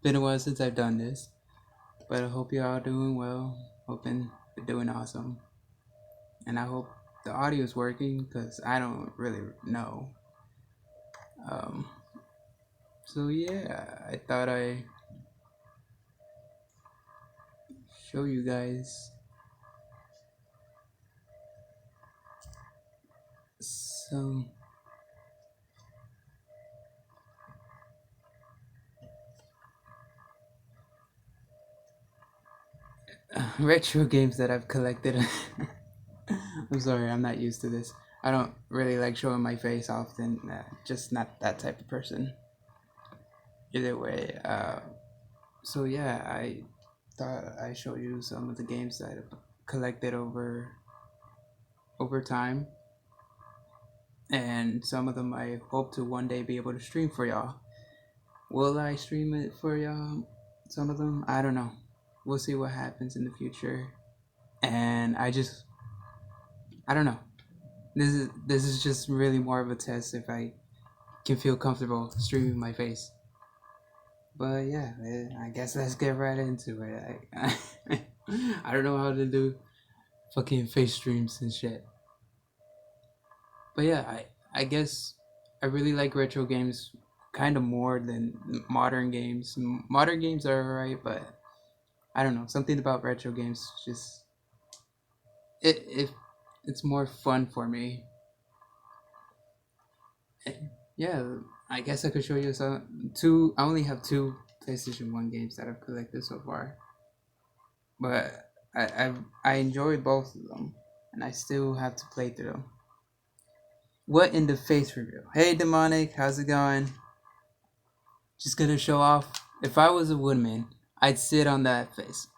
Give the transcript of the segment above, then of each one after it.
Been a while since I've done this, but I hope you're all doing well. Hoping you're doing awesome, and I hope the audio is working because I don't really know. Um, so yeah, I thought I show you guys some retro games that I've collected. I'm sorry, I'm not used to this. I don't really like showing my face often. Just not that type of person. Either way, so yeah, I thought I showed you some of the games that I've collected over time, and some of them I hope to one day be able to stream for y'all. Will I stream it for y'all? Some of them, I don't know. We'll see what happens in the future. And I don't know. This is just really more of a test if I can feel comfortable streaming my face. But yeah, I guess let's get right into it. I don't know how to do fucking face streams and shit. But yeah, I guess I really like retro games kind of more than modern games. Modern games are alright, but I don't know, something about retro games just it it's more fun for me. Yeah, I guess I could show you some two. I only have two PlayStation One games that I've collected so far, but I enjoy both of them, and I still have to play through them. What in the face review? Hey, demonic, how's it going? Just gonna show off. If I was a woodman, I'd sit on that face.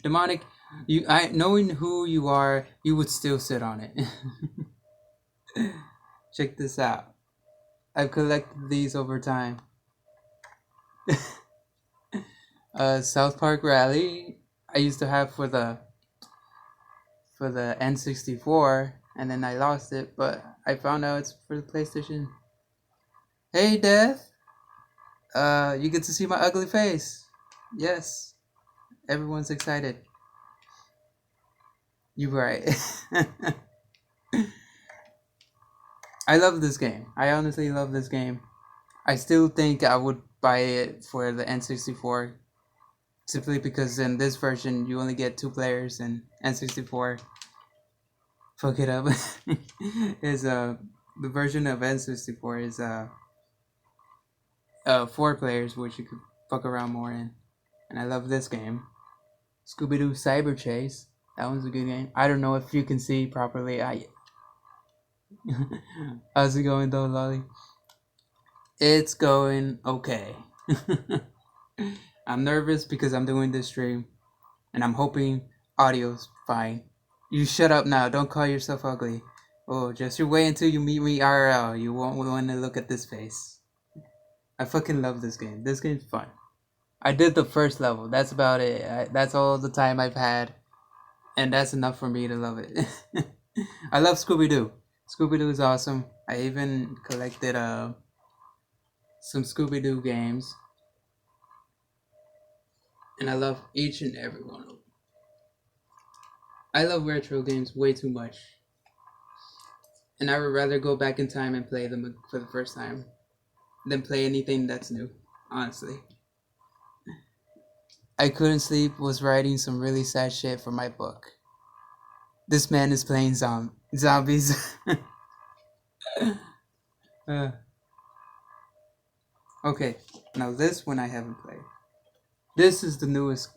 Demonic, I knowing who you are, you would still sit on it. Check this out. I've collected these over time. South Park Rally. I used to have for the N64, and then I lost it, but I found out it's for the PlayStation. Hey, Death. You get to see my ugly face. Yes, everyone's excited. You're right. I love this game. I honestly love this game. I still think I would buy it for the N64 simply because in this version you only get 2 players and N64 fuck it up is the version of N64 is 4 players which you could fuck around more in. And I love this game. Scooby Doo Cyber Chase. That one's a good game. I don't know if you can see properly. How's it going though, Lolly? It's going okay. I'm nervous because I'm doing this stream and I'm hoping audio's fine. You shut up now. Don't call yourself ugly. Oh, just you wait until you meet me IRL. You won't want to look at this face. I fucking love this game. This game's fun. I did the first level. That's about it. That's all the time I've had. And that's enough for me to love it. I love Scooby Doo. Scooby Doo is awesome. I even collected some Scooby Doo games. And I love each and every one of them. I love retro games way too much. And I would rather go back in time and play them for the first time than play anything that's new, honestly. I couldn't sleep, was writing some really sad shit for my book. This man is playing zombies. uh, okay, now this one I haven't played. This is the newest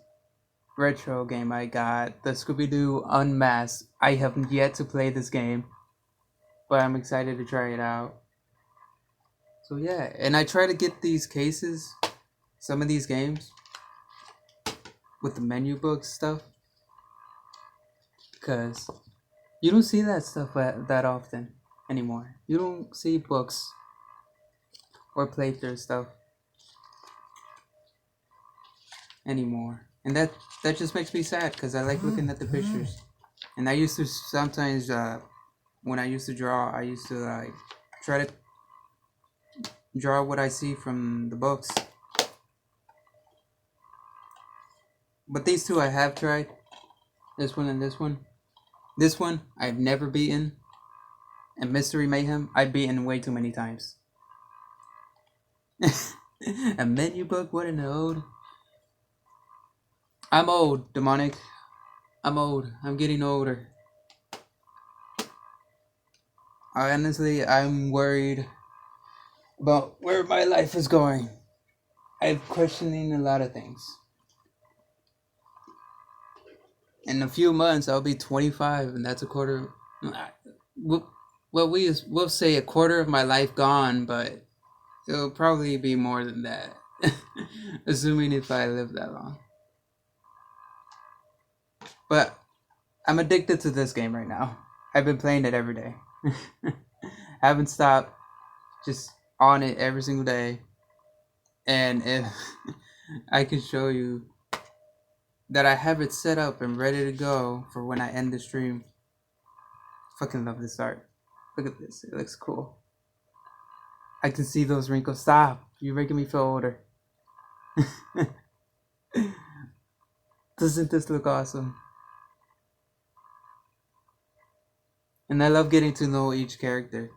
retro game I got, the Scooby-Doo Unmasked. I have yet to play this game, but I'm excited to try it out. So yeah, and I try to get these cases, some of these games, with the menu book stuff, because you don't see that stuff that often anymore. You don't see books or playthrough stuff anymore, and that just makes me sad because I like looking at the pictures. And I used to sometimes when I used to draw, I used to like try to draw what I see from the books. But these two I have tried. This one and this one. This one I've never beaten. And Mystery Mayhem I've beaten way too many times. A menu book? What an ode. I'm old, Demonic. I'm old. I'm getting older. Honestly, I'm worried about where my life is going. I'm questioning a lot of things. In a few months, I'll be 25, and that's a quarter. Well, we'll say a quarter of my life gone, but it'll probably be more than that, assuming if I live that long. But I'm addicted to this game right now. I've been playing it every day. Haven't stopped. Just on it every single day. And if I can show you that I have it set up and ready to go for when I end the stream. Fucking love this art. Look at this. It looks cool. I can see those wrinkles. Stop. You're making me feel older. Doesn't this look awesome? And I love getting to know each character.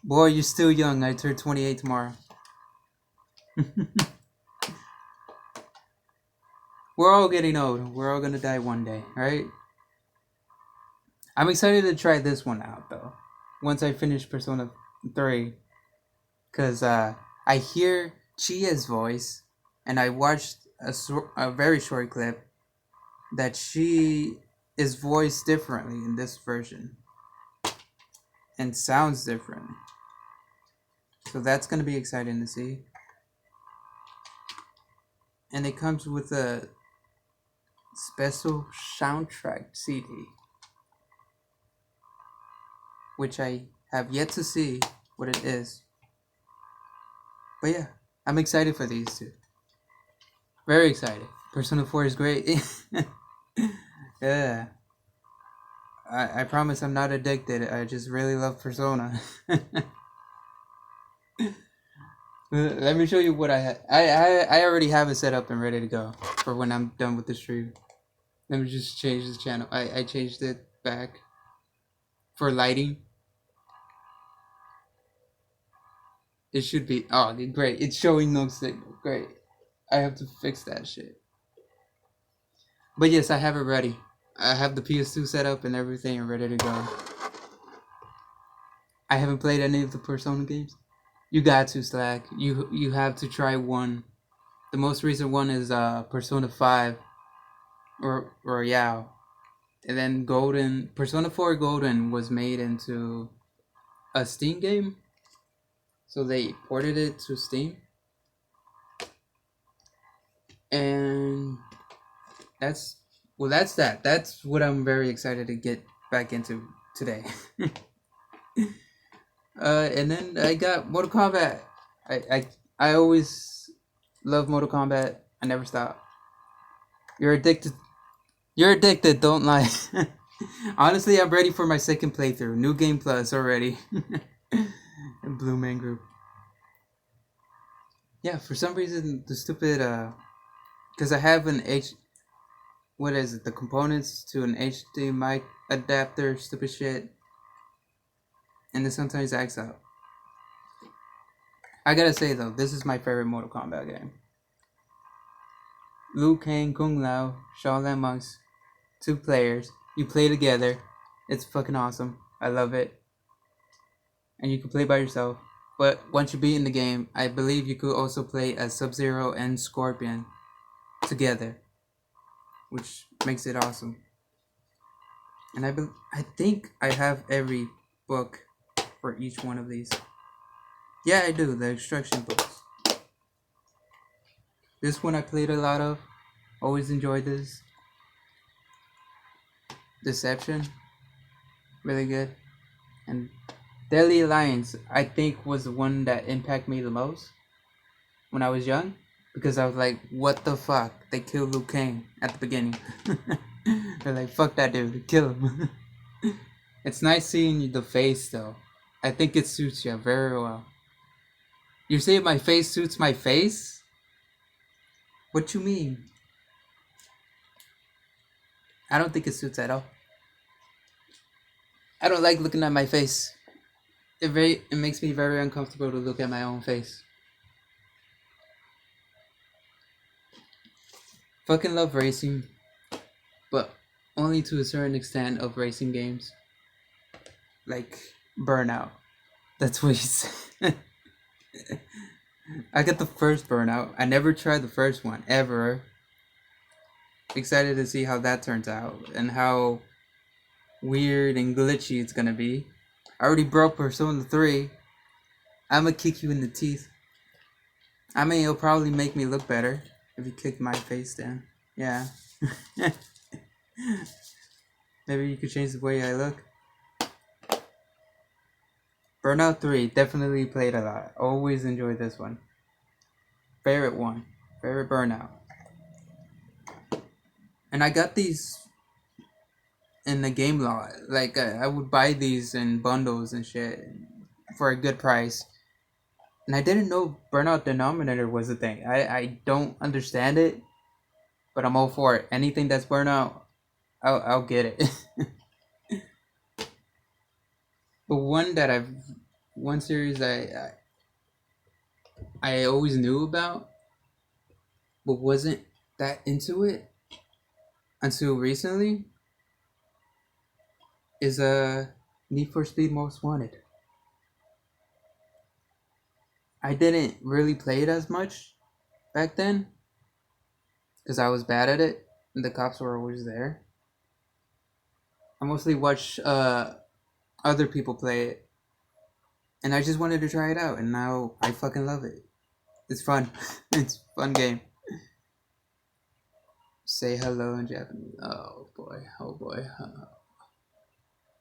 Boy, you're still young. I turn 28 tomorrow. We're all getting old. We're all gonna die one day, right? I'm excited to try this one out, though. Once I finish Persona 3. Because I hear Chia's voice, and I watched a very short clip that she is voiced differently in this version. And sounds different. So that's going to be exciting to see. And it comes with a special soundtrack CD, which I have yet to see what it is. But yeah, I'm excited for these two. Very excited. Persona 4 is great. Yeah. I promise I'm not addicted. I just really love Persona. Let me show you what I had. I already have it set up and ready to go for when I'm done with the stream. Let me just change the channel. I changed it back for lighting. It should be. Oh, great. It's showing no signal. Great. I have to fix that shit. But yes, I have it ready. I have the PS2 set up and everything ready to go. I haven't played any of the Persona games. You got to, Slack. You have to try one. The most recent one is Persona 5 or Royale. And then Golden, Persona 4 Golden was made into a Steam game. So they ported it to Steam. And that's that. That's what I'm very excited to get back into today. And then I got Mortal Kombat. I always love Mortal Kombat. I never stop. You're addicted. You're addicted, don't lie. Honestly, I'm ready for my second playthrough. New Game Plus already. Blue Man Group. Yeah, for some reason, the stupid, because I have an what is it, the components to an HDMI adapter, stupid shit. And it sometimes acts out. I gotta say though, this is my favorite Mortal Kombat game. Liu Kang, Kung Lao, Shaolin Monks, 2 players. You play together. It's fucking awesome. I love it. And you can play by yourself. But once you beat in the game, I believe you could also play as Sub-Zero and Scorpion together, which makes it awesome. And I think I have every book for each one of these. Yeah, I do, the instruction books. This one I played a lot of. Always enjoyed this. Deception. Really good. And Deadly Alliance, I think, was the one that impacted me the most when I was young. Because I was like, what the fuck? They killed Liu Kang at the beginning. They're like, fuck that dude, kill him. It's nice seeing the face though. I think it suits you very well. You say my face suits my face? What you mean? I don't think it suits at all. I don't like looking at my face. It makes me very uncomfortable to look at my own face. Fucking love racing, but only to a certain extent of racing games. Like Burnout. That's what he said. I got the first Burnout. I never tried the first one, ever. Excited to see how that turns out and how weird and glitchy it's gonna be. I already broke Persona 3. I'ma kick you in the teeth. I mean, it'll probably make me look better if you kick my face down. Yeah. Maybe you could change the way I look. Burnout 3, definitely played a lot. Always enjoyed this one. Favorite one. Favorite Burnout. And I got these in the game lot. Like, I would buy these in bundles and shit for a good price. And I didn't know Burnout Denominator was a thing. I don't understand it, but I'm all for it. Anything that's Burnout, I'll get it. But one series I always knew about, but wasn't that into it until recently, is Need for Speed Most Wanted. I didn't really play it as much back then because I was bad at it and the cops were always there. I mostly watched other people play it, and I just wanted to try it out, and now I fucking love it. It's fun. It's a fun game. Say hello in Japanese. Oh boy. Oh boy.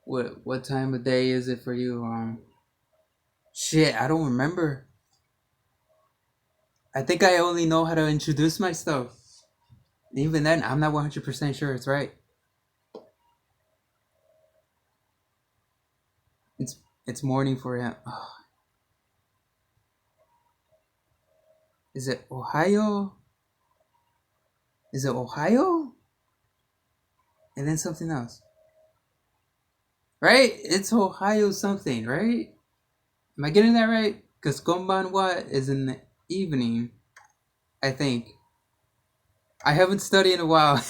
What time of day is it for you? Shit, I don't remember. I think I only know how to introduce myself. Even then, I'm not 100% sure it's right. It's morning for him. Oh. Is it Ohio? Is it Ohio? And then something else. Right? It's Ohio something, right? Am I getting that right? Because Konbanwa is in the evening, I think. I haven't studied in a while.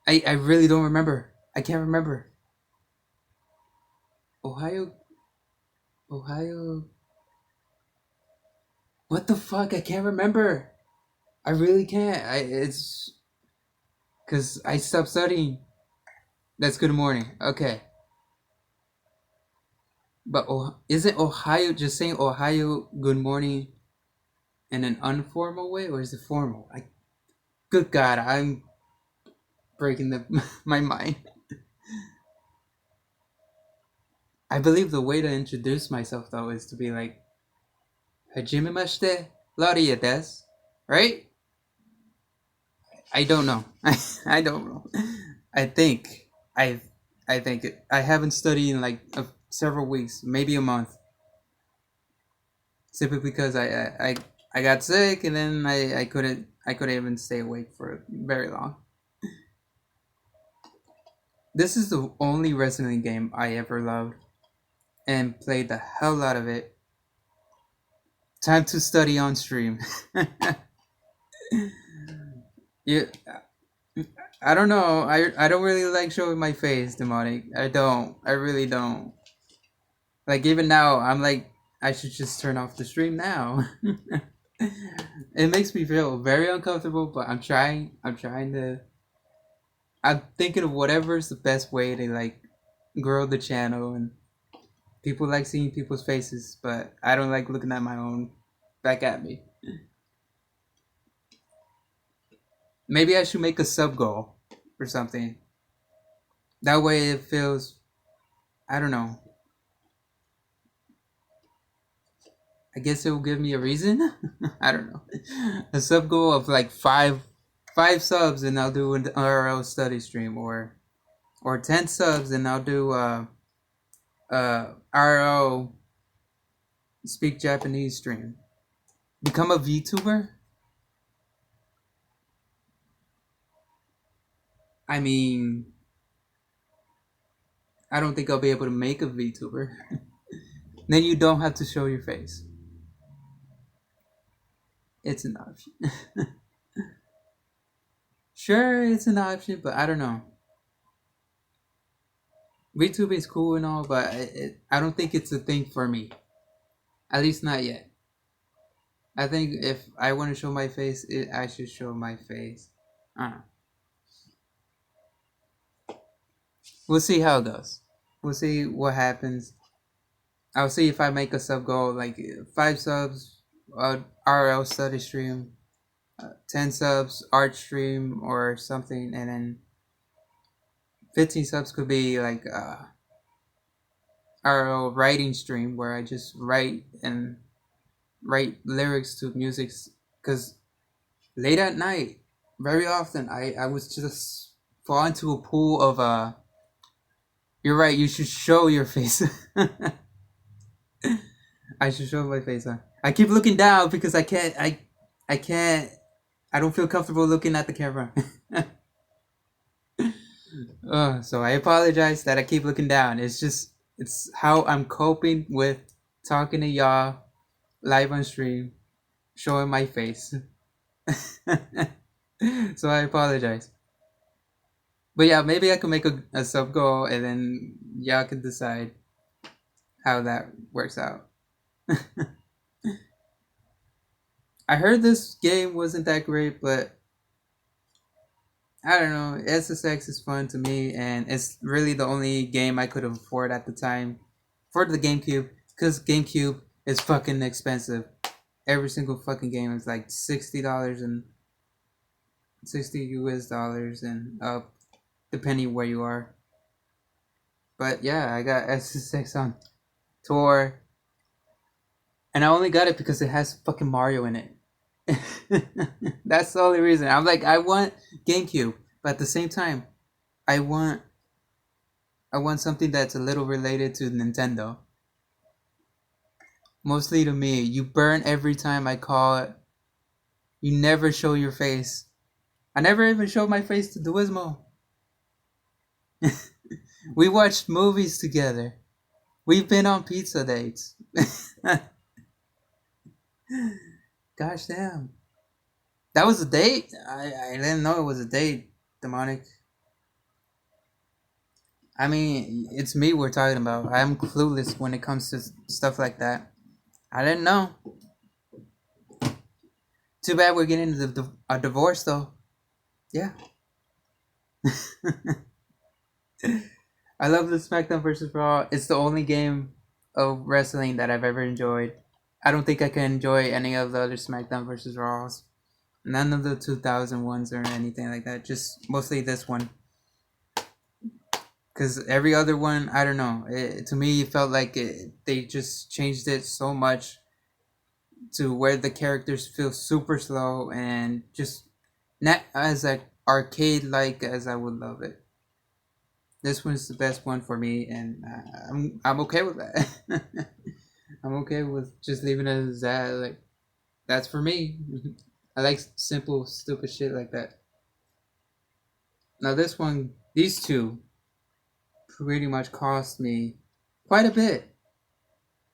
I really don't remember. I can't remember. Ohio. What the fuck? I can't remember. I really can't. It's because I stopped studying. That's good morning. Okay. But isn't Ohio just saying Ohio good morning in an informal way, or is it formal? Good God, I'm breaking my mind. I believe the way to introduce myself though is to be like, Hajimemashite, Laria desu, right? I don't know. I don't know. I think I I think I haven't studied in like several weeks, maybe a month. Simply because I got sick and then I couldn't even stay awake for very long. This is the only wrestling game I ever loved and played the hell out of it. Time to study on stream. Yeah, I don't know. I don't really like showing my face, demonic. I don't. I really don't. Like even now, I'm like I should just turn off the stream now. It makes me feel very uncomfortable, but I'm trying. I'm thinking of whatever's the best way to like grow the channel, and people like seeing people's faces, but I don't like looking at my own back at me. Maybe I should make a sub goal or something. That way it feels, I don't know. I guess it will give me a reason. I don't know. A sub goal of like five subs, and I'll do an IRL study stream, or 10 subs and I'll do IRL speak Japanese stream. Become a VTuber? I mean, I don't think I'll be able to make a VTuber. Then you don't have to show your face. It's an option. Sure, it's an option, but I don't know. VTuber is cool and all, but I don't think it's a thing for me. At least not yet. I think if I want to show my face, I should show my face. Uh, we'll see how it goes. We'll see what happens. I'll see if I make a sub goal, like 5 subs, RL study stream, 10 subs, art stream, or something, and then 15 subs could be like RL writing stream where I just write lyrics to music. Because late at night, very often, I was just fall into a pool of You're right. You should show your face. I should show my face. Huh? I keep looking down because I can't. I can't. I don't feel comfortable looking at the camera. So I apologize that I keep looking down. It's how I'm coping with talking to y'all live on stream, showing my face. So I apologize. But yeah, maybe I can make a sub goal and then y'all can decide how that works out. I heard this game wasn't that great, but I don't know. SSX is fun to me, and it's really the only game I could afford at the time for the GameCube, because GameCube is fucking expensive. Every single fucking game is like $60 and 60 US dollars and up, depending where you are. But yeah, I got SSX on tour, and I only got it because it has fucking Mario in it. That's the only reason. I'm like, I want GameCube, but at the same time, I want something that's a little related to Nintendo. Mostly to me, you burn every time I call it. You never show your face. I never even showed my face to Duismo. We watched movies together. We've been on pizza dates. Gosh damn. That was a date? I didn't know it was a date, demonic. I mean, it's me we're talking about. I'm clueless when it comes to stuff like that. I didn't know. Too bad we're getting a divorce, though. Yeah. I love the SmackDown versus Raw. It's the only game of wrestling that I've ever enjoyed. I don't think I can enjoy any of the other SmackDown versus Raws. None of the 2000 ones or anything like that. Just mostly this one. Because every other one, I don't know. To me, it felt like they just changed it so much to where the characters feel super slow and just not as like arcade-like as I would love it. This one's the best one for me, and I'm okay with that. I'm okay with just leaving it as that. Like, that's for me. I like simple, stupid shit like that. Now this one, these two, pretty much cost me quite a bit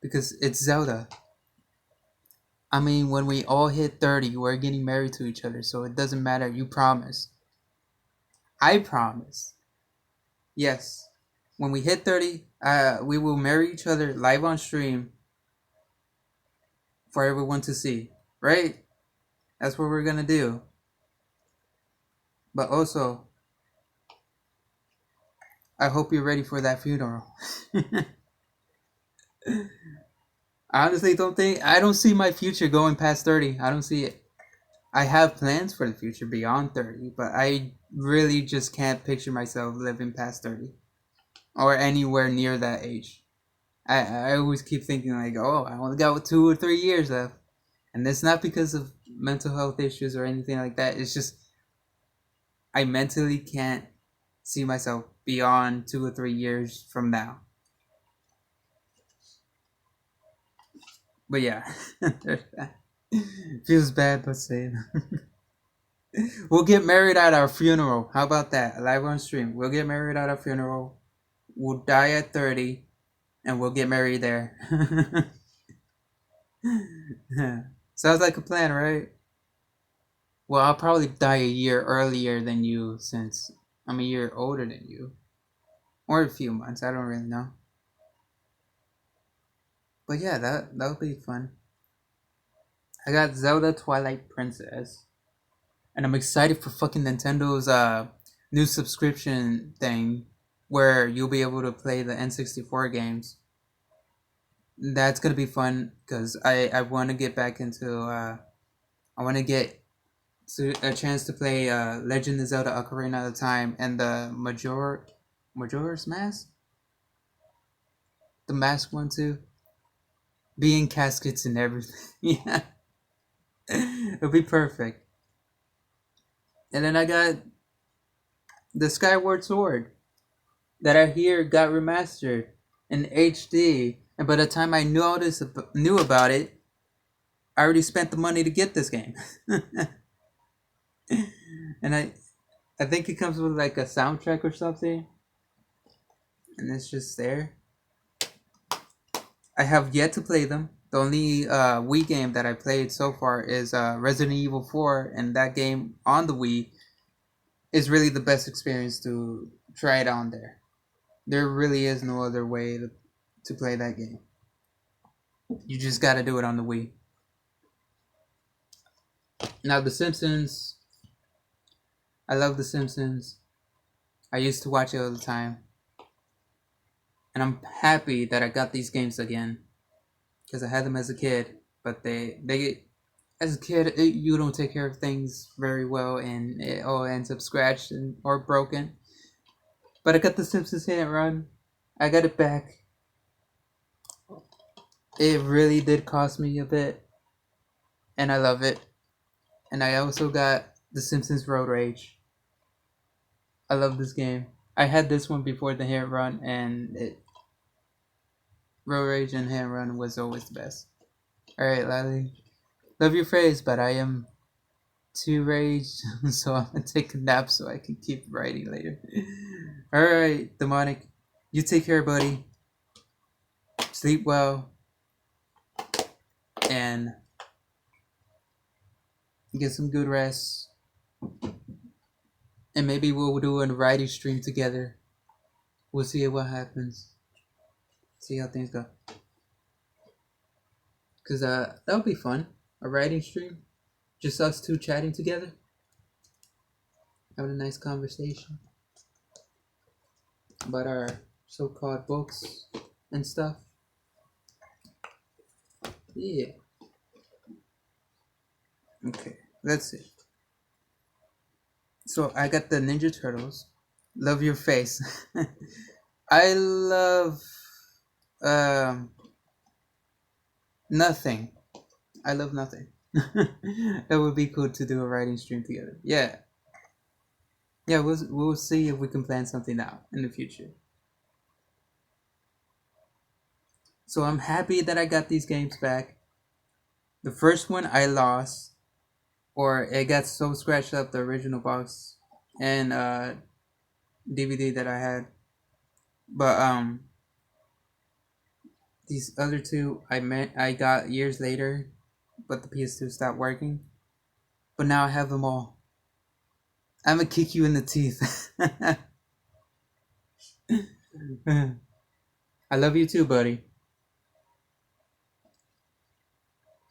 because it's Zelda. I mean, when we all hit 30, we're getting married to each other, so it doesn't matter. You promise. I promise. Yes. When we hit 30, we will marry each other live on stream for everyone to see. Right? That's what we're gonna do. But also, I hope you're ready for that funeral. I honestly I don't see my future going past 30. I don't see it. I have plans for the future beyond 30, but I really just can't picture myself living past 30 or anywhere near that age. I always keep thinking like, oh, I only got 2 or 3 years left. And it's not because of mental health issues or anything like that. It's just I mentally can't see myself beyond 2 or 3 years from now. But yeah, feels bad, but say we'll get married at our funeral. How about that? Live on stream. We'll get married at our funeral. We'll die at 30, and we'll get married there. Sounds like a plan, right? Well, I'll probably die a year earlier than you since I'm a year older than you. Or a few months, I don't really know. But yeah, that would be fun. I got Zelda Twilight Princess. And I'm excited for fucking Nintendo's new subscription thing where you'll be able to play the N64 games. That's gonna be fun because I want to get back into I want to get a chance to play Legend of Zelda: Ocarina of Time and the Majora's Mask, the Mask one too. Being caskets and everything, yeah, it'll be perfect. And then I got the Skyward Sword that I hear got remastered in HD, and by the time I knew about it, I already spent the money to get this game. And I think it comes with like a soundtrack or something, and it's just there. I have yet to play them. The only Wii game that I played so far is Resident Evil 4, and that game on the Wii is really the best experience to try it on there. There really is no other way to play that game. You just gotta do it on the Wii. Now, The Simpsons. I love The Simpsons. I used to watch it all the time. And I'm happy that I got these games again. Because I had them as a kid. But they as a kid, you don't take care of things very well. And it all ends up scratched or broken. But I got The Simpsons Hit and Run. I got it back. It really did cost me a bit. And I love it. And I also got The Simpsons Road Rage. I love this game. I had this one before the Hit and Run, and Road Rage and Hit and Run was always the best. Alright, Lally. Love your phrase, but I am too raged, so I'm gonna take a nap so I can keep writing later. Alright, Demonic. You take care, buddy. Sleep well. And get some good rest. And maybe we'll do a writing stream together. We'll see what happens. See how things go. Because that would be fun. A writing stream. Just us two chatting together. Having a nice conversation. About our so-called books and stuff. Yeah. Okay. Let's see. So I got the Ninja Turtles. Love your face. I love nothing. I love nothing. That would be cool to do a writing stream together. Yeah. Yeah, we'll see if we can plan something out in the future. So I'm happy that I got these games back. The first one I lost, or it got so scratched up, the original box and DVD that I had. But these other two I got years later, but the PS2 stopped working. But now I have them all. I'm gonna kick you in the teeth. I love you too, buddy.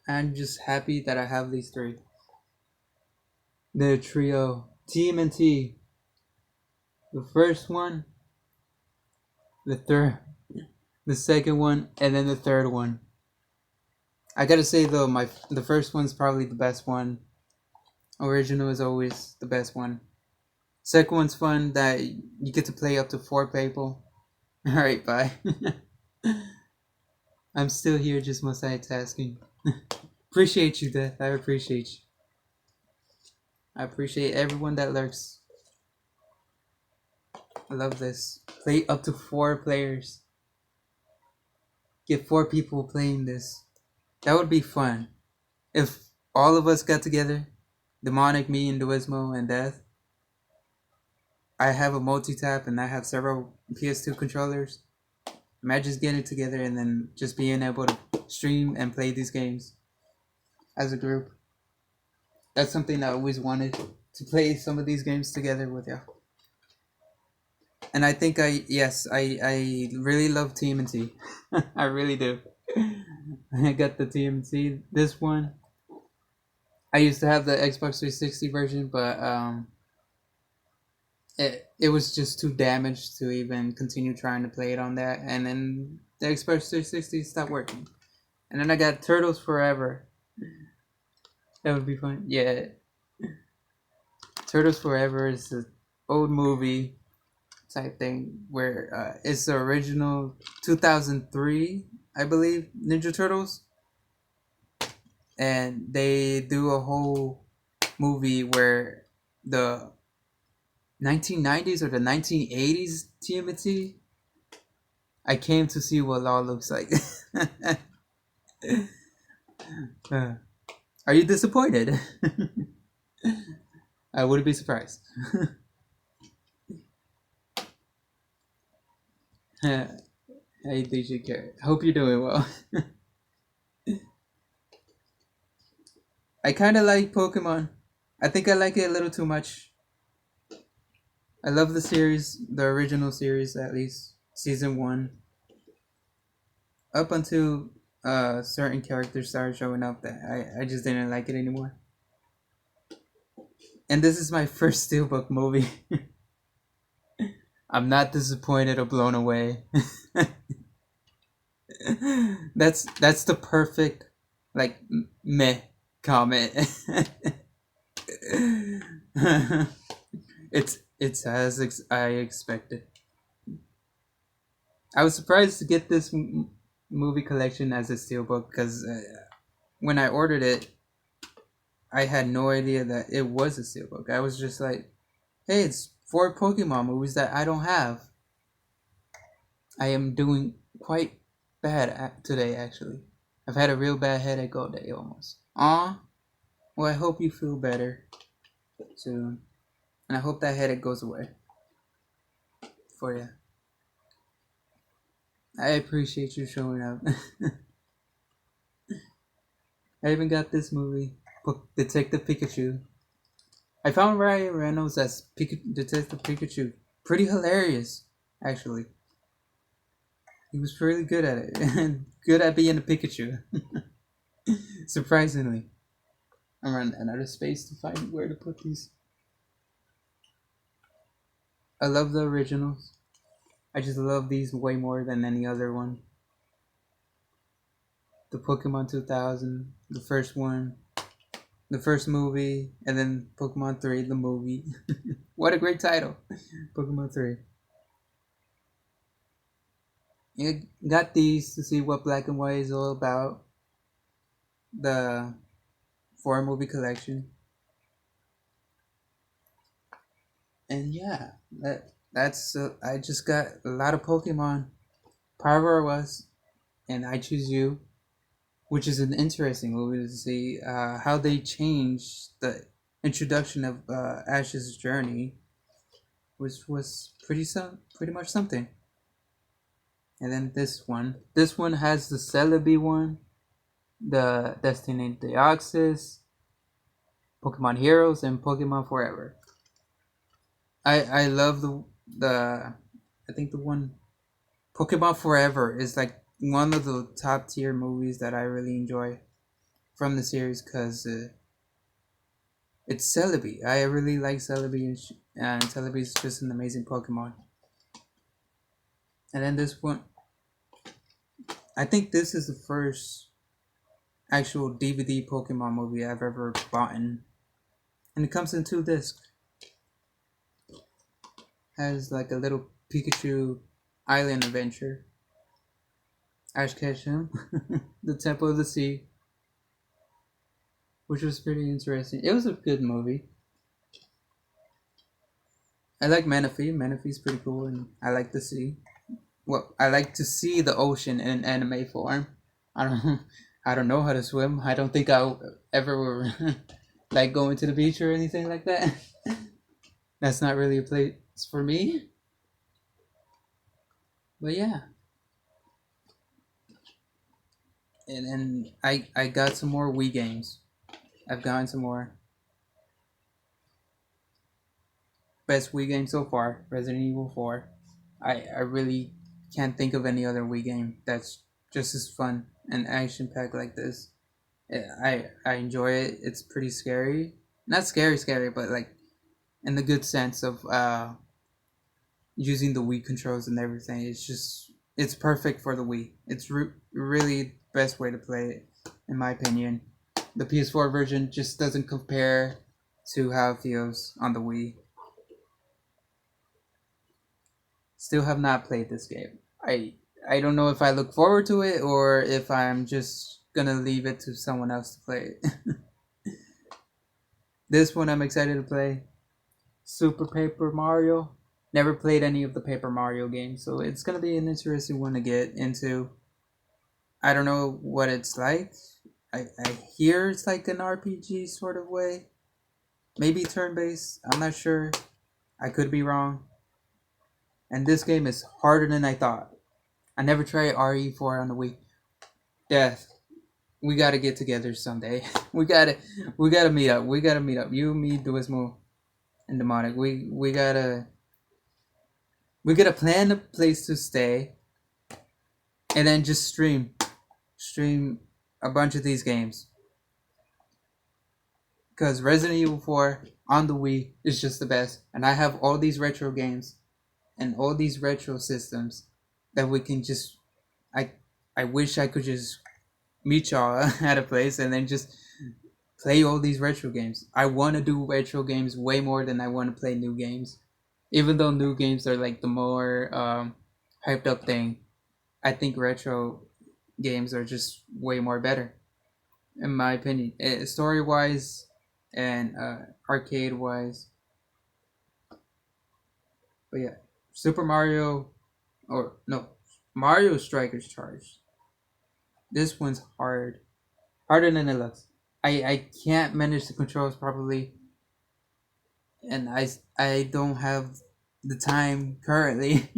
I'm just happy that I have these three. The trio, TMNT. The first one, the third, the second one, and then the third one. I gotta say though, the first one's probably the best one. Original is always the best one. Second one's fun that you get to play up to 4 people. Alright, bye. I'm still here just multitasking. Appreciate you, Death. I appreciate you. I appreciate everyone that lurks. I love this. Play up to 4 players. Get 4 people playing this. That would be fun if all of us got together. Demonic, me, and Duismo, and Death. I have a multi-tap, and I have several PS2 controllers. Imagine just getting together and then just being able to stream and play these games as a group. That's something I always wanted, to play some of these games together with you. And I think I really love TMNT. I really do. I got the TMNT. This one, I used to have the Xbox 360 version, but it was just too damaged to even continue trying to play it on that. And then the Xbox 360 stopped working. And then I got Turtles Forever. That would be fun. Yeah, Turtles Forever is an old movie type thing where it's the original 2003, I believe, Ninja Turtles, and they do a whole movie where the 1990s or the 1980s TMNT. I came to see what law looks like. Uh, are you disappointed? I wouldn't be surprised. Hey, DJ Carrot. Hope you're doing well. I kind of like Pokemon. I think I like it a little too much. I love the series, the original series at least, season 1. Up until certain characters started showing up that I just didn't like it anymore. And this is my first Steelbook movie. I'm not disappointed or blown away. That's the perfect like meh comment. It's as I expected. I was surprised to get this movie collection as a steelbook because when I ordered it, I had no idea that it was a steelbook. I was just like, "Hey, it's 4 Pokemon movies that I don't have." I am doing quite bad today, actually. I've had a real bad headache all day almost. Aw, well, I hope you feel better soon, and I hope that headache goes away for you. I appreciate you showing up. I even got this movie, Detective Pikachu. I found Ryan Reynolds as Detective Pikachu pretty hilarious, actually. He was really good at it, and good at being a Pikachu. Surprisingly. I'm running out of space to find where to put these. I love the originals. I just love these way more than any other one. The Pokemon 2000, the first one, the first movie, and then Pokemon 3, the movie. What a great title! Pokemon 3. You got these to see what Black and White is all about. The 4 movie collection. And yeah, that's I just got a lot of Pokemon. Power was, and I Choose You, which is an interesting movie to see how they changed the introduction of Ash's journey, which was pretty much something. And then this one has the Celebi one, the Destiny Deoxys, Pokemon Heroes, and Pokemon Forever. I love the I think the one Pokemon Forever is like one of the top tier movies that I really enjoy from the series because it's Celebi. I really like Celebi, and Celebi is just an amazing Pokemon. And then this one, I think this is the first actual DVD Pokemon movie I've ever bought, and it comes in 2 discs. Has like a little Pikachu island adventure. Ash Ketchum, the Temple of the Sea, which was pretty interesting. It was a good movie. I like Manaphy. Manaphy's pretty cool, and I like the sea. Well, I like to see the ocean in anime form. I don't know. I don't know how to swim. I don't think I'll ever like going to the beach or anything like that. That's not really a place for me. But yeah, and then I got some more Wii games. I've gotten some more. Best Wii game so far, Resident Evil 4. I really can't think of any other Wii game that's just as fun and action packed like this. I enjoy it. It's pretty scary. Not scary, scary, but like in the good sense of using the Wii controls and everything. It's perfect for the Wii. It's really the best way to play it, in my opinion. The PS4 version just doesn't compare to how it feels on the Wii. Still have not played this game. I don't know if I look forward to it or if I'm just gonna leave it to someone else to play it. This one I'm excited to play. Super Paper Mario. Never played any of the Paper Mario games, so it's gonna be an interesting one to get into. I don't know what it's like. I hear it's like an RPG sort of way. Maybe turn based. I'm not sure. I could be wrong. And this game is harder than I thought. I never tried RE4 on the Wii. Death. We gotta get together someday. we gotta meet up. We gotta meet up. You, me, Duismo, and Demonic. We gotta plan a place to stay and then just stream a bunch of these games. Because Resident Evil 4 on the Wii is just the best. And I have all these retro games and all these retro systems that we can just I I wish I could just meet y'all at a place and then just play all these retro games. I want to do retro games way more than I want to play new games. Even though new games are like the more hyped up thing, I think retro games are just way more better, in my opinion. Story wise and arcade wise. But yeah, Super Mario, or no, Mario Strikers Charge. This one's hard, harder than it looks. I can't manage the controls properly, and I don't have the time currently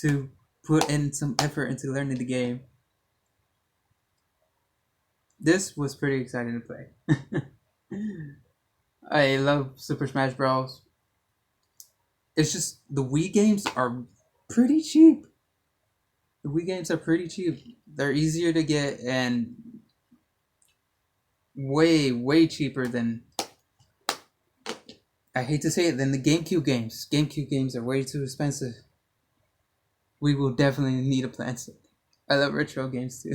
to put in some effort into learning the game. This was pretty exciting to play. I love Super Smash Bros. It's just the Wii games are pretty cheap. The Wii games are pretty cheap. They're easier to get and way cheaper than, I hate to say it, than the GameCube games. GameCube games are way too expensive. We will definitely need a plan. I love retro games too.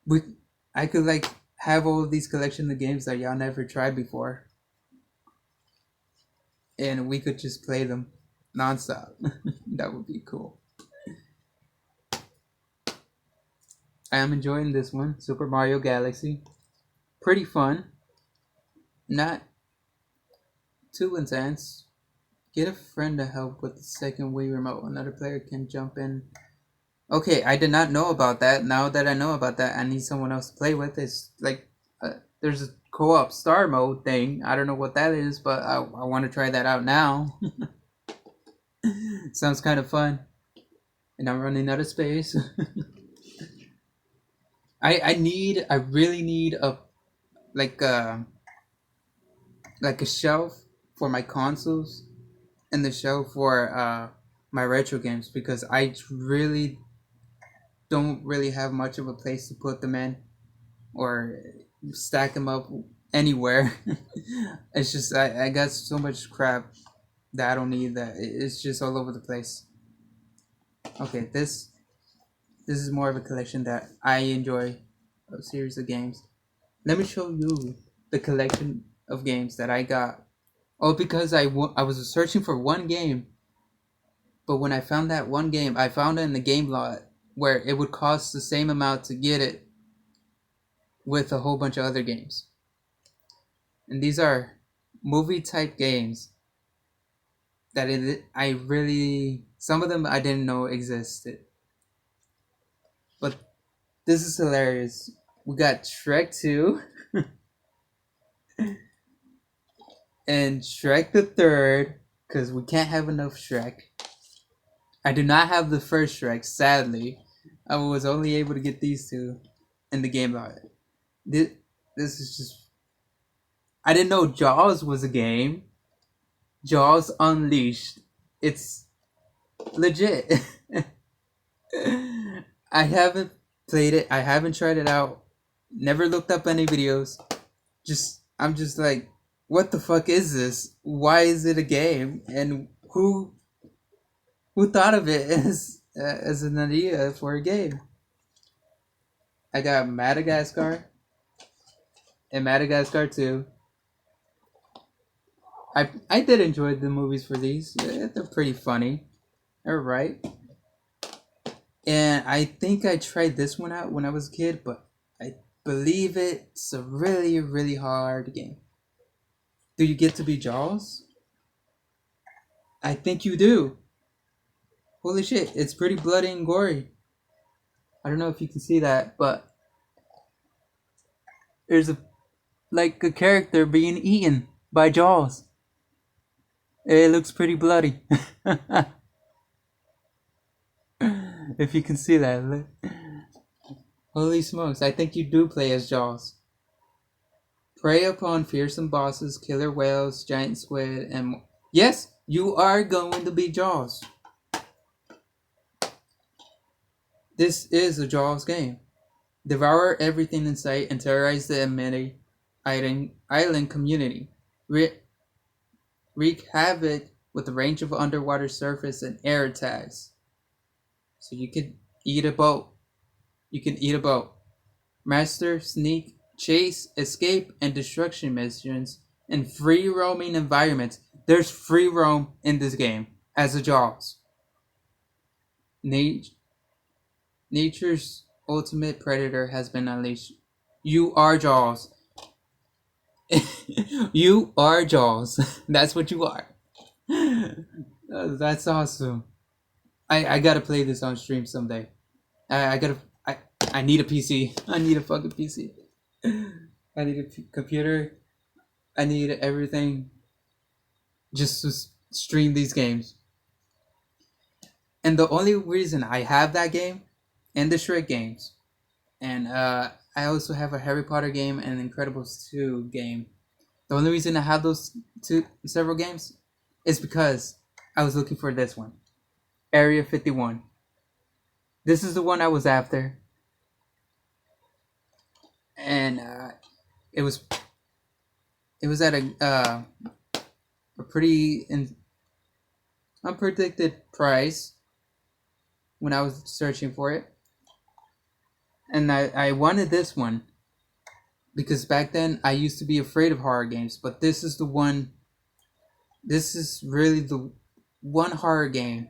we I could like have all of these collection of games that y'all never tried before, and we could just play them nonstop. That would be cool. I am enjoying this one, Super Mario Galaxy. Pretty fun. Not too intense. Get a friend to help with the second Wii remote. Another player can jump in. Okay, I did not know about that. Now that I know about that, I need someone else to play with. It's like there's a co-op star mode thing. I don't know what that is, but I want to try that out now. Sounds kind of fun. And I'm running out of space. I really need a like a like a shelf for my consoles and the shelf for my retro games, because I really don't really have much of a place to put them in or stack them up anywhere. It's just I got so much crap that I don't need, that it's just all over the place. Okay, this is more of a collection that I enjoy, a series of games. Let me show you the collection of games that I got. Oh, because I was searching for one game, but when I found that one game, I found it in the game lot where it would cost the same amount to get it with a whole bunch of other games. And these are movie type games that I really, some of them I didn't know existed. But this is hilarious. We got Shrek 2 and Shrek the Third, because we can't have enough Shrek. I do not have the first Shrek, sadly. I was only able to get these two in the game. This, this is just. I didn't know Jaws was a game. Jaws Unleashed. It's legit. I haven't played it. I haven't tried it out. Never looked up any videos. I'm just like, what the fuck is this? Why is it a game? And who thought of it as an idea for a game? I got Madagascar and Madagascar 2. I did enjoy the movies for these. They're pretty funny. They're right. And I think I tried this one out when I was a kid, but I believe it's a really, really hard game. Do you get to be Jaws? I think you do. Holy shit, it's pretty bloody and gory. I don't know if you can see that, but there's a character being eaten by Jaws. It looks pretty bloody. If you can see that. Holy smokes, I think you do play as Jaws. Prey upon fearsome bosses, killer whales, giant squid, and more. Yes, you are going to be Jaws. This is a Jaws game. Devour everything in sight and terrorize the Amity island community. Wreak havoc with a range of underwater surface and air attacks. So you can eat a boat. Master, sneak, chase, escape, and destruction missions in free roaming environments. There's free roam in this game as a Jaws. Nature's ultimate predator has been unleashed. You are Jaws. You are Jaws. That's what you are. That's awesome. I gotta play this on stream someday. I need a PC. I need a fucking PC. I need a computer. I need everything just to stream these games. And the only reason I have that game and the Shrek games, and I also have a Harry Potter game and Incredibles 2 game. The only reason I have those several games is because I was looking for this one, Area 51. This is the one I was after, and it was at a pretty unpredicted price when I was searching for it, and I wanted this one because back then I used to be afraid of horror games, but this is the one. This is really the one horror game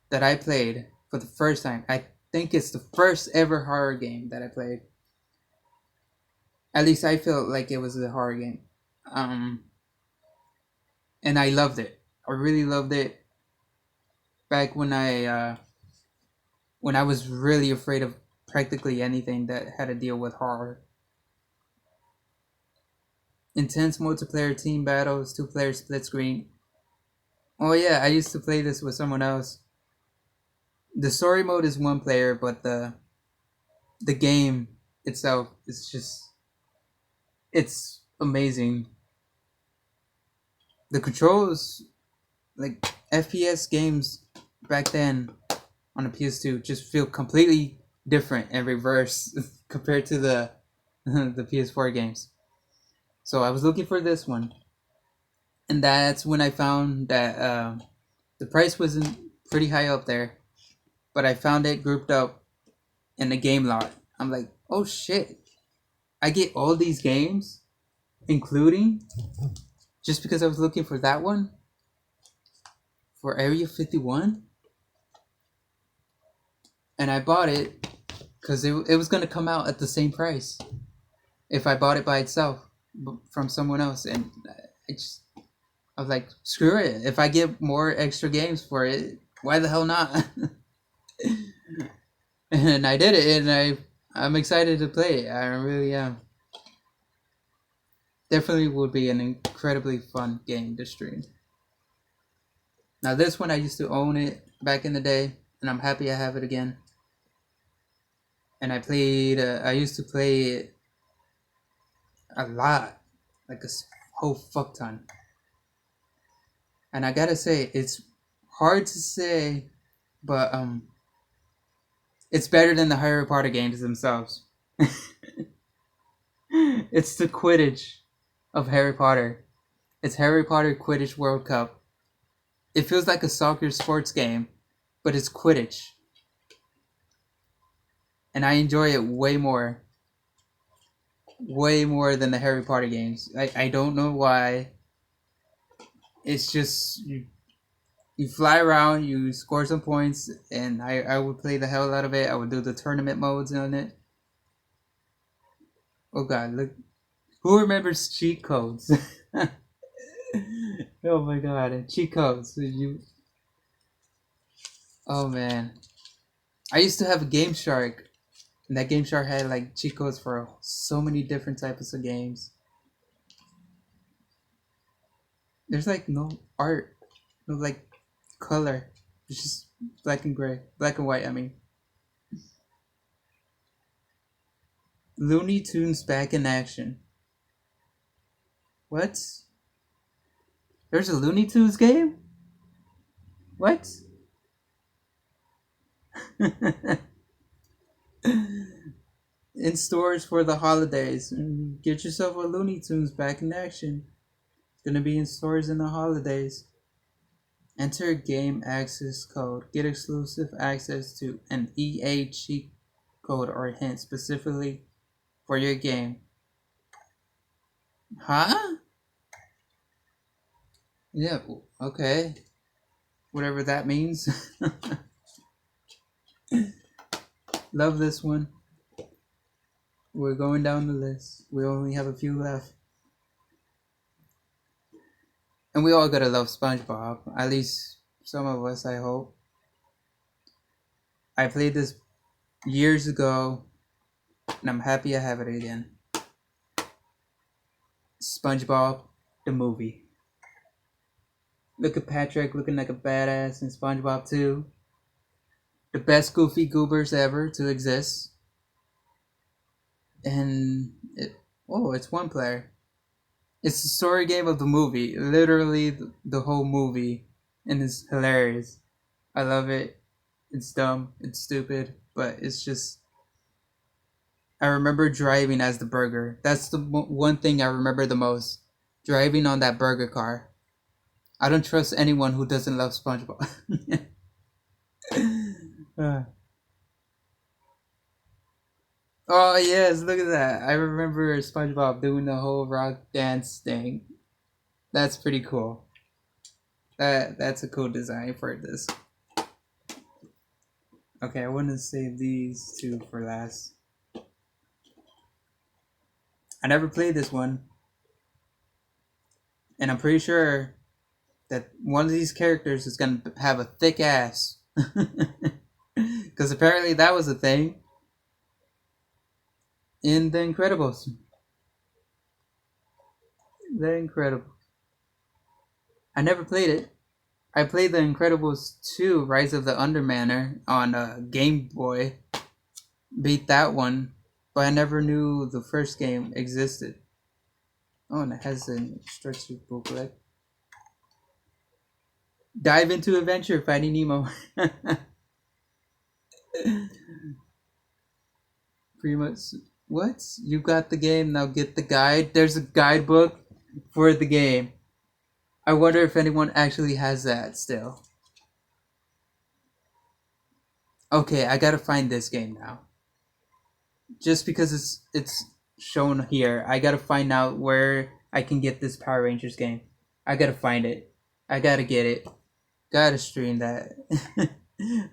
that I played for the first time. I think it's the first ever horror game that I played. At least I felt like it was a horror game. And I loved it. I really loved it. Back when I was really afraid of practically anything that had to deal with horror. Intense multiplayer team battles, 2-player split screen. Oh yeah, I used to play this with someone else. The story mode is 1 player, but the game itself is just, it's amazing. The controls, like FPS games back then on the PS2, just feel completely different and reverse compared to the the PS4 games. So I was looking for this one, and that's when I found that the price wasn't pretty high up there, but I found it grouped up in the game lot. I'm like, oh shit, I get all these games, including, just because I was looking for that one, for Area 51, and I bought it because it was gonna come out at the same price if I bought it by itself from someone else, and I was like, screw it. If I get more extra games for it, why the hell not? and I did it, and I'm excited to play it. I really am. Definitely would be an incredibly fun game to stream. Now this one I used to own it back in the day, and I'm happy I have it again. And I played. I used to play it a lot, like a whole fuck ton. And I gotta say, it's hard to say, but it's better than the Harry Potter games themselves. It's the Quidditch of Harry Potter. It's Harry Potter Quidditch World Cup. It feels like a soccer sports game, but it's Quidditch. And I enjoy it way more than the Harry Potter games. I don't know why. It's just you fly around, you score some points, and I would play the hell out of it. I would do the tournament modes on it. Oh god, look. Who remembers cheat codes? Oh my god, cheat codes. Oh man. I used to have a Game Shark, and that Game Shark had like cheat codes for so many different types of games. There's like no art, no like color. It's just black and gray, black and white. I mean, Looney Tunes back in action. What? There's a Looney Tunes game? What? In stores for the holidays. Get yourself a Looney Tunes back in action. It's gonna be in stores in the holidays. Enter game access code. Get exclusive access to an EA cheat code or hint specifically for your game. Huh? Yeah, okay. Whatever that means. Love this one. We're going down the list. We only have a few left. And we all gotta love SpongeBob. At least some of us, I hope. I played this years ago, and I'm happy I have it again. SpongeBob, the movie. Look at Patrick looking like a badass in SpongeBob 2. The best Goofy Goobers ever to exist. And it's one player. It's the story game of the movie. Literally the whole movie. And it's hilarious. I love it. It's dumb. It's stupid. But it's just... I remember driving as the burger. That's the one thing I remember the most. Driving on that burger car. I don't trust anyone who doesn't love SpongeBob. Oh yes, look at that. I remember SpongeBob doing the whole rock dance thing. That's pretty cool. That's a cool design for this. Okay, I want to save these two for last. I never played this one. And I'm pretty sure that one of these characters is going to have a thick ass. Because apparently that was a thing in The Incredibles. The Incredibles. I never played it. I played The Incredibles 2, Rise of the Undermanor on Game Boy. Beat that one, but I never knew the first game existed. Oh, and it has an instruction booklet. Dive into adventure, Finding Nemo. Pretty much. What? You got the game, now get the guide. There's a guidebook for the game. I wonder if anyone actually has that still. Okay, I gotta find this game now. Just because it's shown here, I gotta find out where I can get this Power Rangers game. I gotta find it. I gotta get it. Gotta stream that.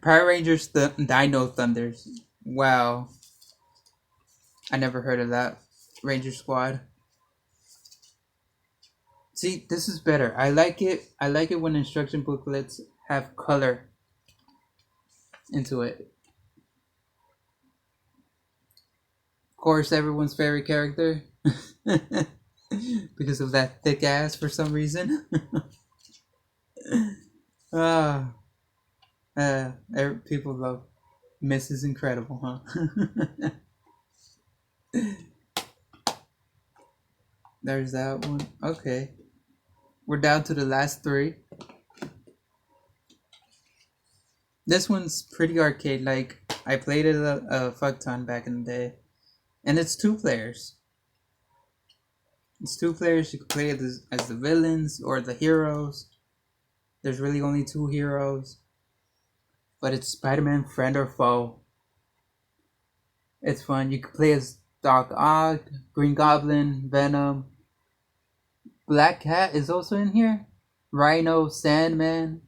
Power Rangers Dino Thunders. Wow. I never heard of that. Ranger Squad. See, this is better. I like it. I like it when instruction booklets have color into it. course, everyone's favorite character. Because of that thick ass for some reason. Ah, people love Mrs. Incredible, huh? There's that one. Okay. We're down to the last three. This one's pretty arcade like. I played it a fuck ton back in the day. And it's two players. It's two players. You can play it as the villains or the heroes. There's really only two heroes. But it's Spider-Man, friend or foe. It's fun. You can play as Doc Ock, Green Goblin, Venom. Black Cat is also in here. Rhino, Sandman,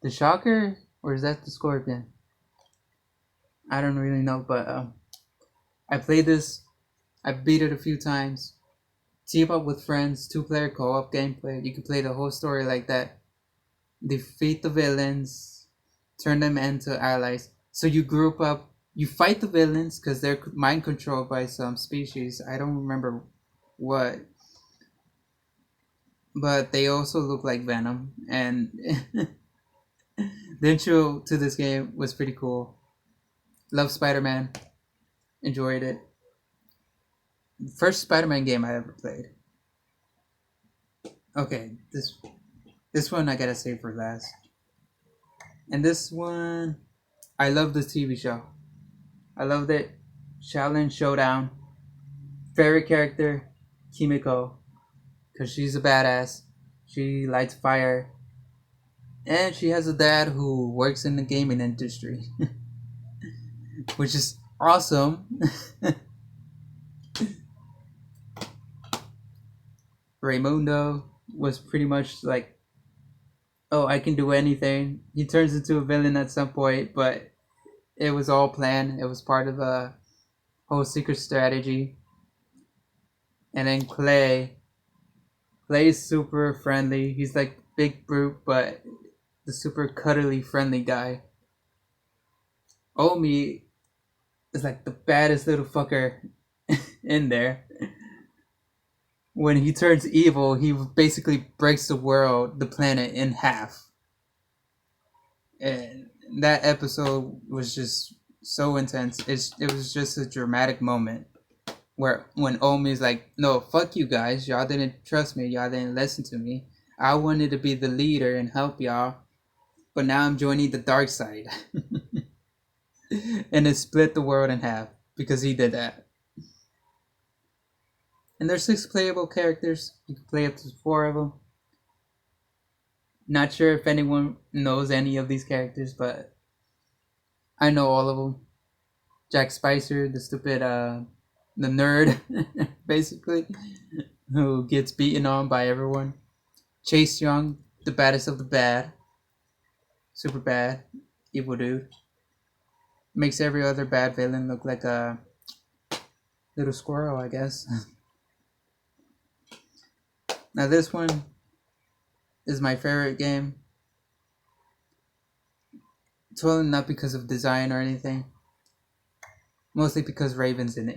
the Shocker, or is that the Scorpion? I don't really know, but I played this. I beat it a few times. Team up with friends, two-player co-op gameplay. You can play the whole story like that. Defeat the villains, turn them into allies. So you group up, you fight the villains because they're mind controlled by some species. I don't remember what, but they also look like Venom. And the intro to this game was pretty cool. Love Spider-Man. Enjoyed it. First Spider-Man game I ever played. Okay, this one I gotta save for last. And this one, I love the TV show. I loved it. Shaolin Showdown. Favorite character, Kimiko, because she's a badass. She lights fire, and she has a dad who works in the gaming industry, which is awesome. Raymundo was pretty much like, oh, I can do anything. He turns into a villain at some point, but it was all planned. It was part of a whole secret strategy. And then Clay's super friendly. He's like big brute, but the super cuddly friendly guy. Omi is like the baddest little fucker in there. When he turns evil, he basically breaks the world, the planet, in half. And that episode was just so intense. It was just a dramatic moment where when Omi's like, "No, fuck you guys. Y'all didn't trust me. Y'all didn't listen to me. I wanted to be the leader and help y'all, but now I'm joining the dark side." And it split the world in half because he did that. And there's 6 playable characters. You can play up to 4 of them. Not sure if anyone knows any of these characters, but I know all of them. Jack Spicer, the stupid, the nerd, basically, who gets beaten on by everyone. Chase Young, the baddest of the bad. Super bad. Evil dude. Makes every other bad villain look like a little squirrel, I guess. Now this one is my favorite game. Totally not because of design or anything. Mostly because Raven's in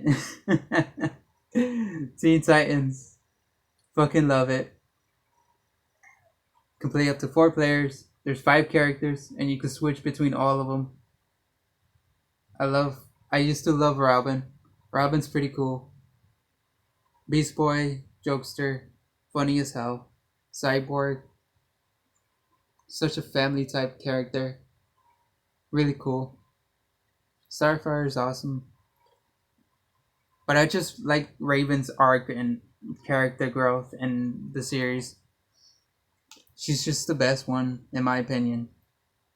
it. Teen Titans. Fucking love it. Can play up to 4 players. There's 5 characters, and you can switch between all of them. I used to love Robin. Robin's pretty cool. Beast Boy, jokester, funny as hell. Cyborg, such a family type character. Really cool. Starfire is awesome. But I just like Raven's arc and character growth in the series. She's just the best one, in my opinion,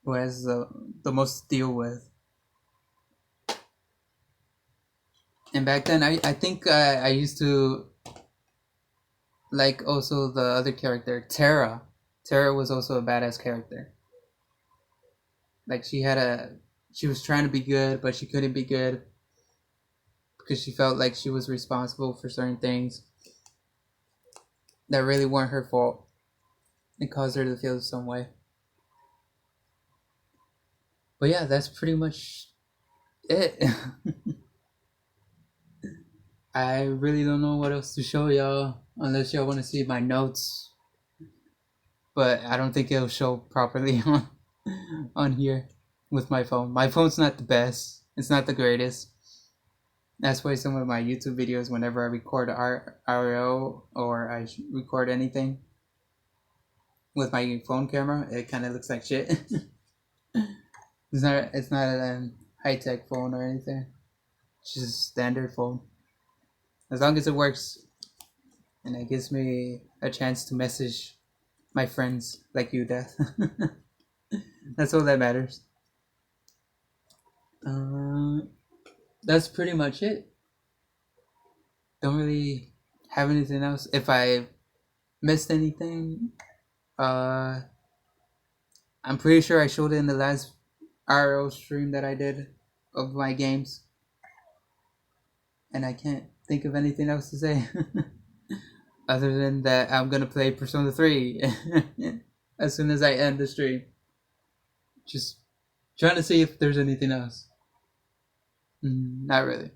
who has the most to deal with. And back then, I think I used to like also the other character, Terra. Terra was also a badass character. Like she was trying to be good, but she couldn't be good because she felt like she was responsible for certain things that really weren't her fault. It caused her to feel some way. But yeah, that's pretty much it. I really don't know what else to show y'all unless y'all want to see my notes, but I don't think it'll show properly on here with my phone. My phone's not the best. It's not the greatest. That's why some of my YouTube videos, whenever I record IRL or I record anything with my phone camera, it kind of looks like shit. It's not a high tech phone or anything. It's just a standard phone. As long as it works and it gives me a chance to message my friends like you, Death. That's all that matters. Uh, that's pretty much it. Don't really have anything else. If I missed anything, uh, I'm pretty sure I showed it in the last IRL stream that I did of my games, and I can't think of anything else to say other than that I'm gonna play Persona 3 as soon as I end the stream. Just trying to see if there's anything else. Not really.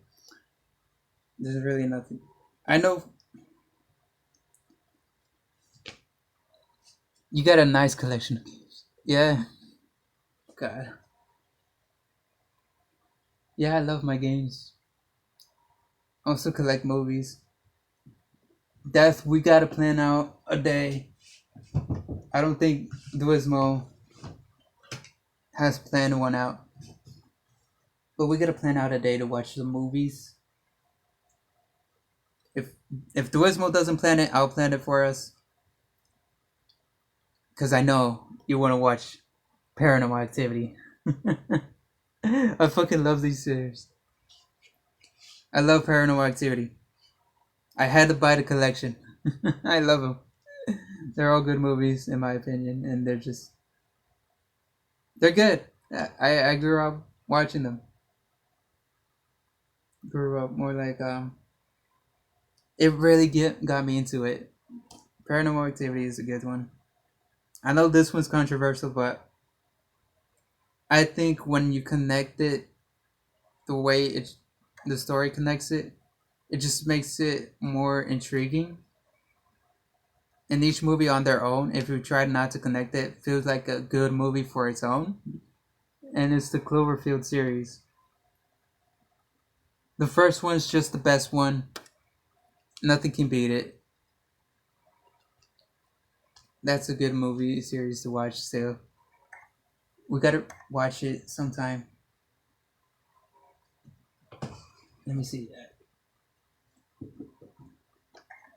There's really nothing. I know you got a nice collection of games. Yeah. God. Yeah, I love my games. I also collect movies. Death, we gotta plan out a day. I don't think Duismo has planned one out. But we gotta plan out a day to watch the movies. If Duismo doesn't plan it, I'll plan it for us. Cause I know you wanna watch Paranormal Activity. I fucking love these series. I love Paranormal Activity. I had to buy the collection. I love them. They're all good movies in my opinion, and they're good. I grew up watching them. Grew up more like it really got me into it. Paranormal Activity is a good one. I know this one's controversial, but I think when you connect it the way the story connects it, it just makes it more intriguing. And each movie on their own, if you try not to connect it, feels like a good movie for its own. And it's the Cloverfield series. The first one's just the best one. Nothing can beat it. That's a good movie series to watch still. We gotta watch it sometime. Let me see that.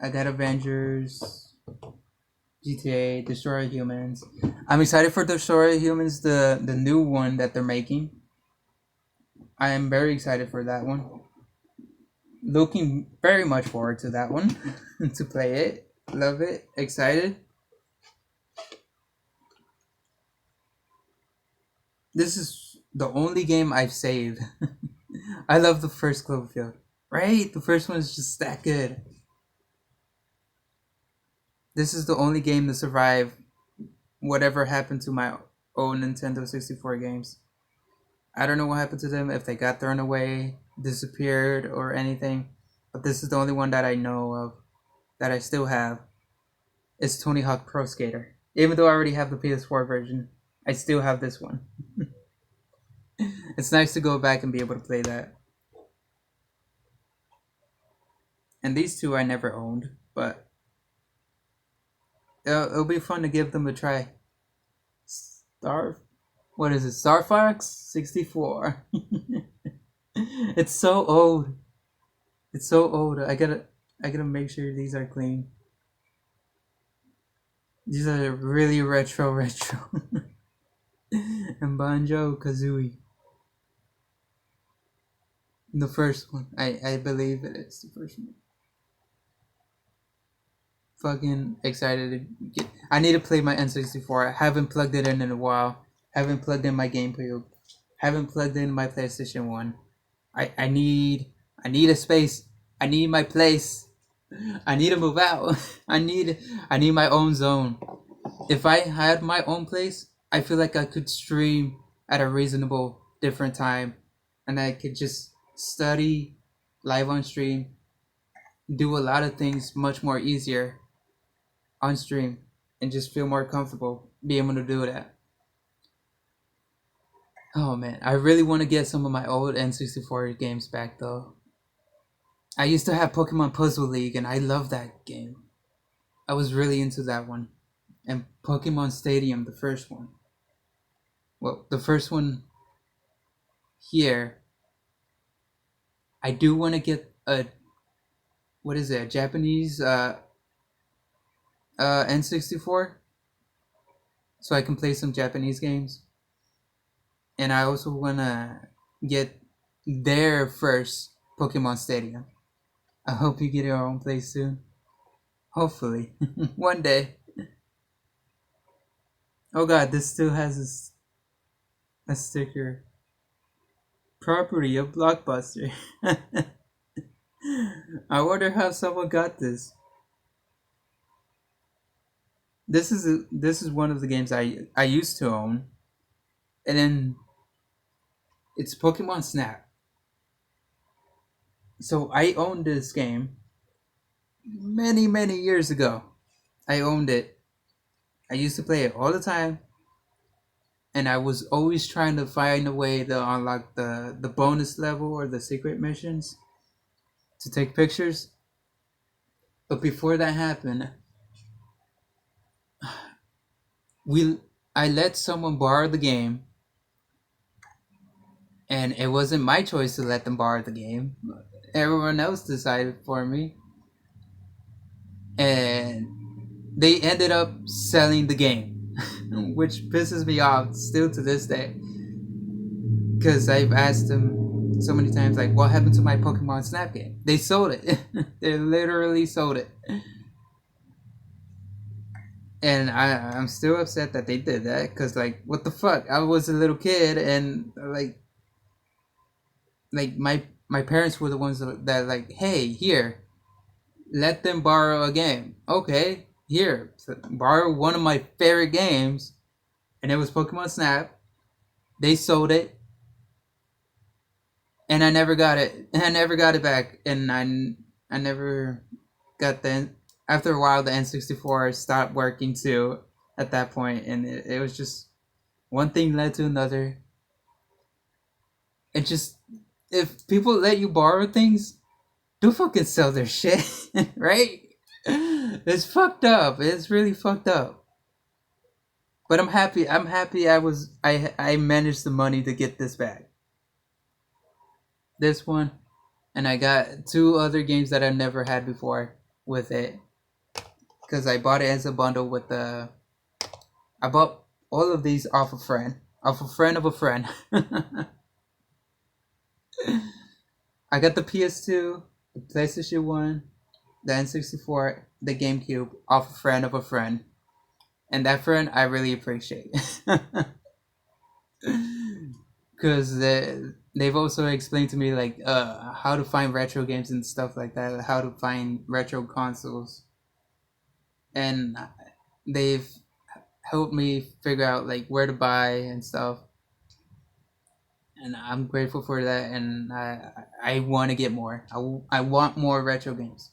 I got Avengers, GTA, Destroy Humans. I'm excited for Destroy Humans, the new one that they're making. I am very excited for that one. Looking very much forward to that one. To play it. Love it. Excited. This is the only game I've saved. I love the first Cloverfield. Right? The first one is just that good. This is the only game to survive whatever happened to my old Nintendo 64 games. I don't know what happened to them, if they got thrown away, disappeared, or anything. But this is the only one that I know of that I still have. It's Tony Hawk Pro Skater. Even though I already have the PS4 version, I still have this one. It's nice to go back and be able to play that. And these two I never owned, but it'll be fun to give them a try. What is it? Star Fox 64. It's so old. It's so old. I gotta make sure these are clean. These are really retro. And Banjo Kazooie. The first one. I believe it's the first one. Fucking excited to get. I need to play my N64. I haven't plugged it in a while. Haven't plugged in my GameCube. Haven't plugged in my PlayStation 1. I need a space. I need my place. I need to move out. I need my own zone. If I had my own place, I feel like I could stream at a reasonable different time, and I could just study live on stream, do a lot of things much more easier on stream and just feel more comfortable being able to do that. Oh man, I really want to get some of my old N64 games back though. I used to have Pokemon Puzzle League and I love that game. I was really into that one. And Pokemon Stadium, the first one. Well, the first one here, I do want to get a what is it, a Japanese N64 so I can play some Japanese games. And I also want to get their first Pokemon Stadium. I hope you get your own place soon. Hopefully. One day. Oh god, this still has a sticker. Property of Blockbuster. I wonder how someone got this. This is one of the games I used to own. And then it's Pokemon Snap. So I owned this game many years ago. I owned it. I used to play it all the time, and I was always trying to find a way to unlock the bonus level or the secret missions to take pictures. But before that happened, we I let someone borrow the game, and it wasn't my choice to let them borrow the game. Everyone else decided for me, and they ended up selling the game, which pisses me off still to this day. Because I've asked them so many times, like, what happened to my Pokemon Snap game? They sold it. They literally sold it. And I'm still upset that they did that. Because, like, what the fuck? I was a little kid, and, like my parents were the ones that like, hey, here, let them borrow a game. Okay, here, so borrow one of my favorite games. And it was Pokemon Snap. They sold it. And I never got it. And I never got it back. And I never got the. After a while, the N64 stopped working too. At that point, and it was just one thing led to another. It just, if people let you borrow things, don't fucking sell their shit, right? It's fucked up. It's really fucked up. But I'm happy. I'm happy. I managed the money to get this back. This one, and I got two other games that I never had before with it, because I bought it as a bundle with the. I bought all of these off a friend of a friend. I got the PS2, the PlayStation 1, the N64, the GameCube off a friend of a friend. And that friend I really appreciate. Because they've also explained to me like how to find retro games and stuff like that, how to find retro consoles. And they've helped me figure out like where to buy and stuff. And I'm grateful for that, and I want to get more. I want more retro games.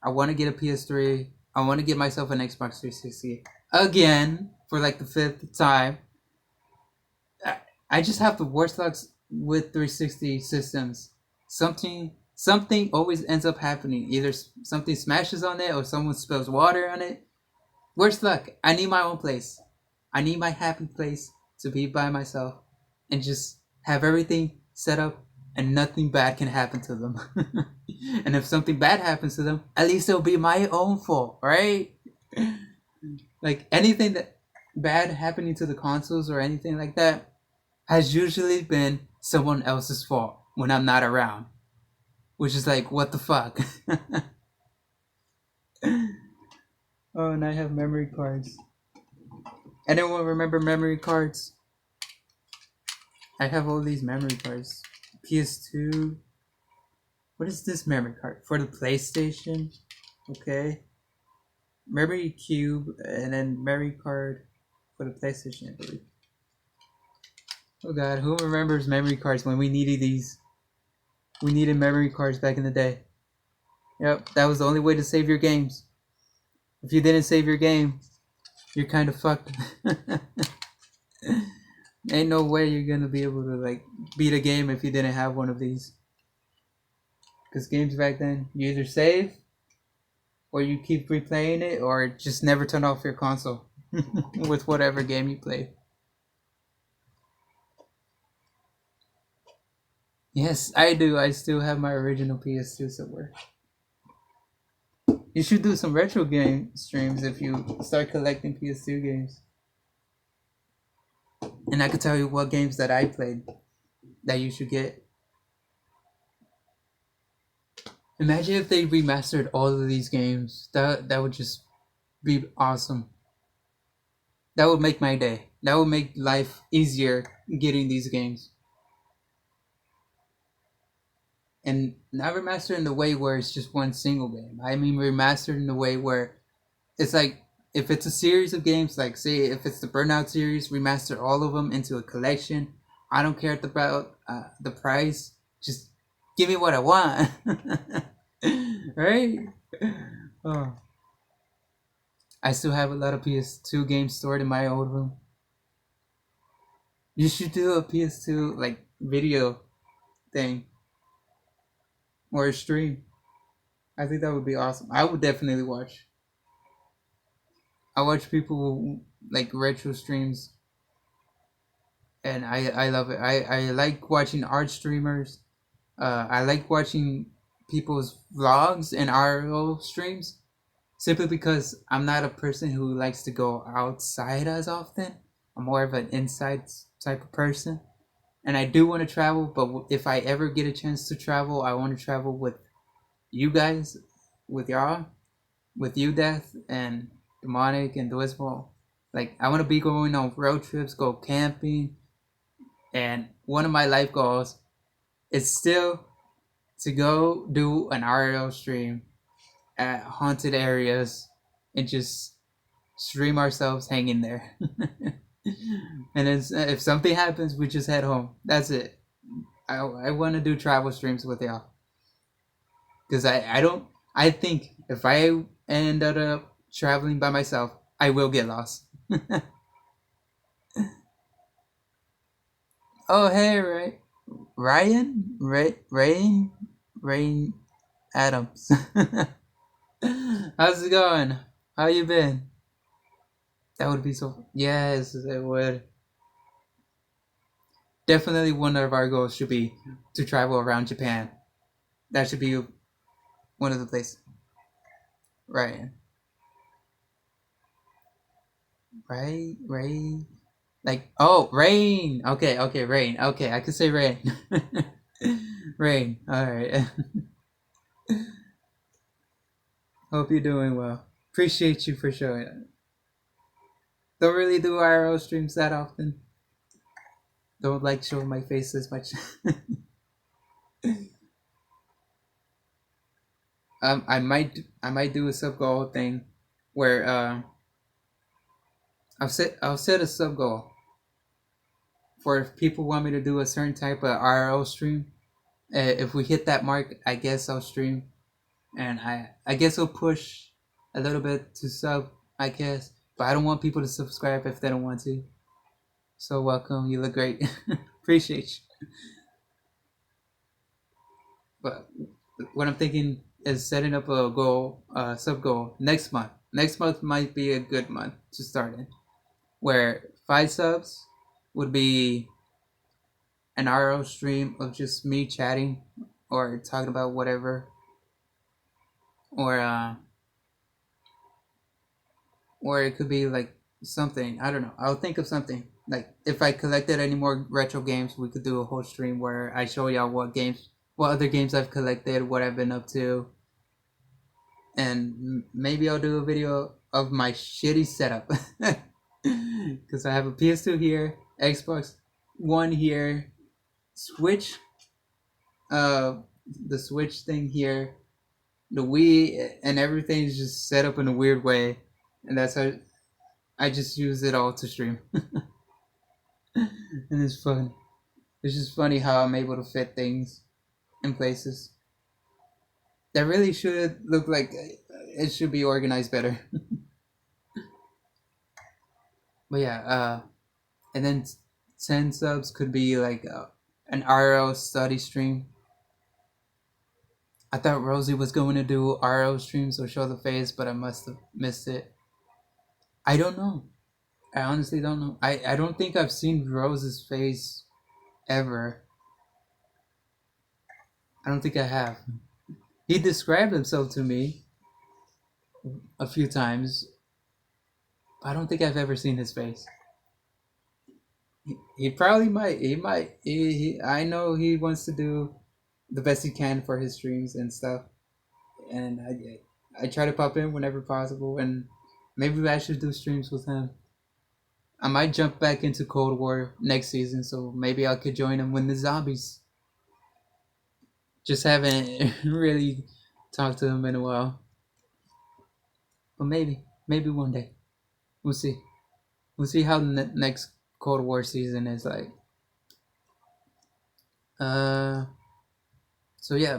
I want to get a PS3. I want to get myself an Xbox 360 again for like the fifth time. I just have the worst luck with 360 systems. Something always ends up happening. Either something smashes on it or someone spills water on it. Worst luck. I need my own place. I need my happy place to be by myself and just have everything set up and nothing bad can happen to them. And if something bad happens to them, at least it'll be my own fault, right? Like anything that bad happening to the consoles or anything like that has usually been someone else's fault when I'm not around. Which is like, what the fuck? Oh, and I have memory cards. Anyone remember memory cards? I have all these memory cards. PS2. What is this memory card? For the PlayStation? Okay. Memory cube and then memory card for the PlayStation, I believe. Oh god, who remembers memory cards when we needed these? We needed memory cards back in the day. Yep, that was the only way to save your games. If you didn't save your game, you're kind of fucked. Ain't no way you're gonna be able to like beat a game if you didn't have one of these. Because games back then, you either save or you keep replaying it, or just never turn off your console with whatever game you play. Yes, I do. I still have my original PS2 somewhere. You should do some retro game streams if you start collecting PS2 games. And I could tell you what games that I played that you should get. Imagine if they remastered all of these games. That would just be awesome. That would make my day. That would make life easier getting these games. And not remastered in the way where it's just one single game. I mean remastered in the way where it's like if it's a series of games, like say if it's the Burnout series, remaster all of them into a collection. I don't care about the price. Just give me what I want. Right? Oh. I still have a lot of PS2 games stored in my old room. You should do a PS2 like video thing or a stream. I think that would be awesome. I would definitely watch. I watch people like retro streams, and I love it. I like watching art streamers. I like watching people's vlogs and IRL streams simply because I'm not a person who likes to go outside as often. I'm more of an inside type of person. And I do want to travel, but if I ever get a chance to travel, I want to travel with you guys, with y'all, with you, Death, and Demonic and Dwismal. Like, I want to be going on road trips, go camping, and one of my life goals is still to go do an RL stream at haunted areas and just stream ourselves hanging there. And then if something happens, we just head home. That's it. I want to do travel streams with y'all. Because I don't, I think if I ended up traveling by myself, I will get lost. Oh, hey, Ryan? Rain Adams. How's it going? How you been? That would be so, yes, it would. Definitely one of our goals should be to travel around Japan. That should be one of the places. Right. Rain. Like, oh, rain. Okay, rain. Okay, I could say rain. Rain. All right. Hope you're doing well. Appreciate you for showing it. Don't really do IRL streams that often. Don't like showing my face as much. I might do a sub goal thing where I'll set a sub goal for if people want me to do a certain type of IRL stream. If we hit that mark, I guess I'll stream, and I guess I'll push a little bit to sub. I guess, but I don't want people to subscribe if they don't want to. So welcome, you look great. Appreciate you. But what I'm thinking is setting up a goal, sub goal next month. Next month might be a good month to start in, where 5 subs would be an RO stream of just me chatting or talking about whatever, or it could be like something, I don't know. I'll think of something. Like if I collected any more retro games, we could do a whole stream where I show y'all what other games I've collected, what I've been up to, and maybe I'll do a video of my shitty setup. Because I have a PS2 here, Xbox One here, Switch, the Switch thing here, the Wii, and everything's just set up in a weird way, and that's how I just use it all to stream. And it's fun. It's just funny how I'm able to fit things in places. That really should look like it should be organized better. But yeah, and then 10 subs could be like an RL study stream. I thought Rosie was going to do RL streams or show the face, but I must have missed it. I don't know. I honestly don't know. I don't think I've seen Rose's face ever. I don't think I have. He described himself to me a few times. I don't think I've ever seen his face. He probably might. He might. I know he wants to do the best he can for his streams and stuff. And I try to pop in whenever possible. And maybe I should do streams with him. I might jump back into Cold War next season, so maybe I could join him when the zombies. Just haven't really talked to him in a while, but maybe one day we'll see. We'll see how the next Cold War season is like. Uh, so yeah,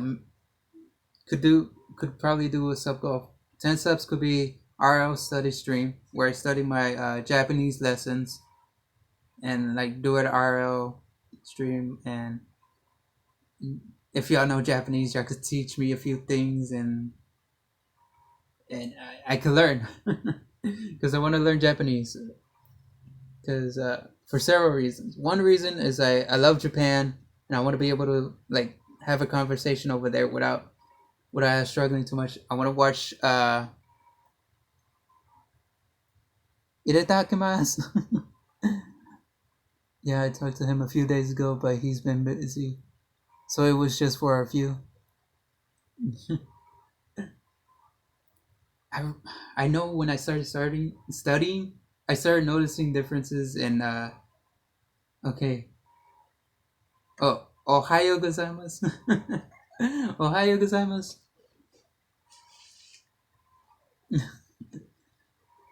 could probably do a sub goal. 10 subs could be RL study stream where I study my Japanese lessons and like do it RL stream. And if y'all know Japanese, y'all could teach me a few things and I could learn because I want to learn Japanese because for several reasons. One reason is I love Japan and I want to be able to like have a conversation over there without struggling too much. I want to watch Itadakimasu. Yeah, I talked to him a few days ago, but he's been busy, so it was just for a few. I I know when I started studying, I started noticing differences in okay. Oh, Ohayo gozaimasu. Ohayo gozaimasu.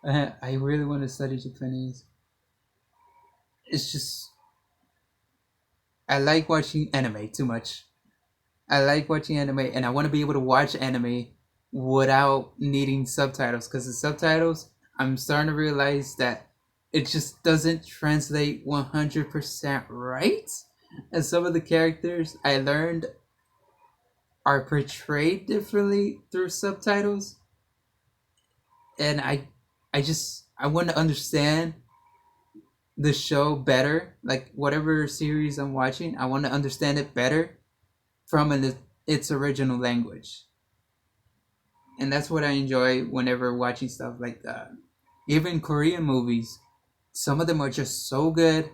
I really want to study Japanese. It's just I like watching anime too much. I like watching anime, and I want to be able to watch anime without needing subtitles. Because the subtitles, I'm starting to realize that it just doesn't translate 100% right. And some of the characters I learned are portrayed differently through subtitles, and I want to understand the show better. Like whatever series I'm watching, I want to understand it better from its original language. And that's what I enjoy whenever watching stuff like that. Even Korean movies, some of them are just so good,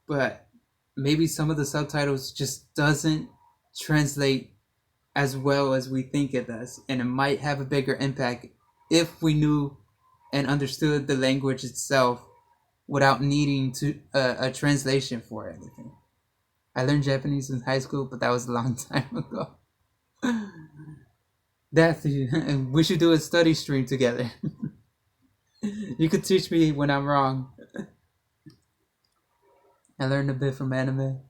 but maybe some of the subtitles just doesn't translate as well as we think it does, and it might have a bigger impact if we knew and understood the language itself without needing to a translation for anything. I learned Japanese in high school, but that was a long time ago. That we should do a study stream together. You could teach me when I'm wrong. I learned a bit from anime.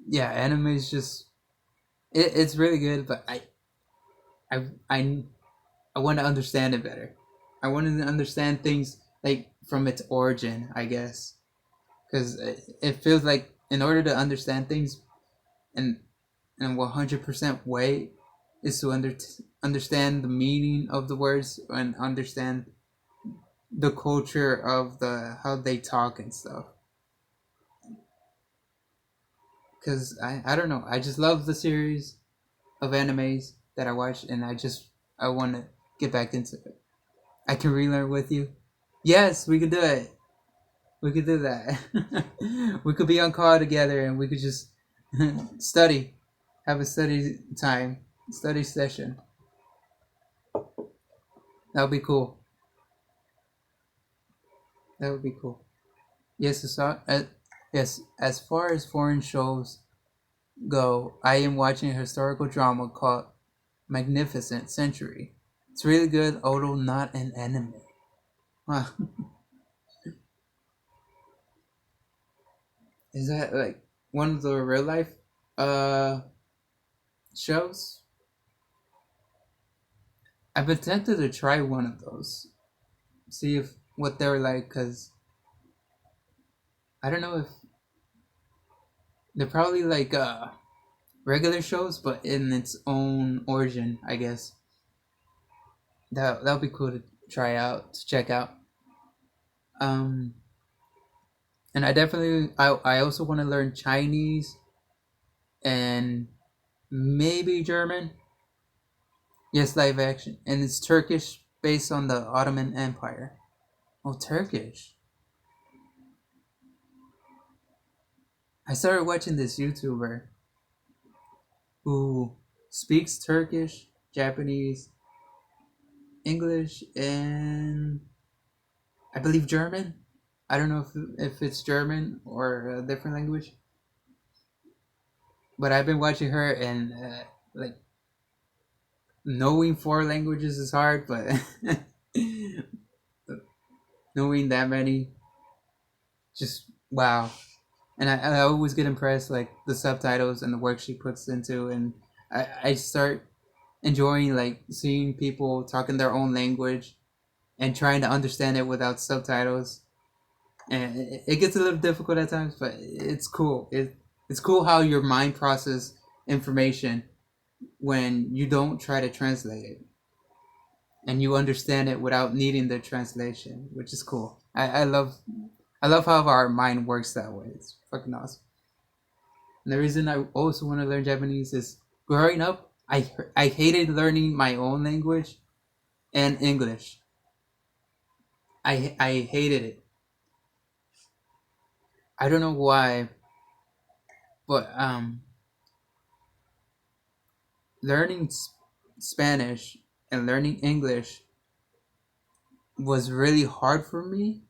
Yeah, anime is just it's really good, but I I I want to understand it better. I want to understand things like from its origin, I guess, because it feels like in order to understand things in 100% way is to understand the meaning of the words and understand the culture of the how they talk and stuff. Because I don't know, I just love the series of animes that I watch, and I want to get back into it. I can relearn with you. Yes, we could do it. We could do that. We could be on call together, and we could just study, have a study time, study session. That would be cool. That would be cool. Yes, yes. As far as foreign shows go, I am watching a historical drama called Magnificent Century. It's really good, although not an anime. Wow. Is that like one of the real life uh shows? I've been tempted to try one of those, see if what they're like, cause I don't know if they're probably like regular shows, but in its own origin, I guess. That'll be cool to try out, to check out. Um, and I also want to learn Chinese and maybe German. Yes, live action, and it's Turkish, based on the Ottoman Empire. Oh, Turkish! I started watching this YouTuber who speaks Turkish, Japanese, English, and I believe German. I don't know if it's German or a different language, but I've been watching her, and like, knowing four languages is hard, but knowing that many, just wow. And I always get impressed, like the subtitles and the work she puts into, and I start enjoying like seeing people talking their own language and trying to understand it without subtitles. And it gets a little difficult at times, but it's cool. It's cool how your mind processes information when you don't try to translate it, and you understand it without needing the translation, which is cool. I love how our mind works that way. It's fucking awesome. And the reason I also want to learn Japanese is, growing up, I hated learning my own language and English. I hated it. I don't know why, but learning Spanish and learning English was really hard for me,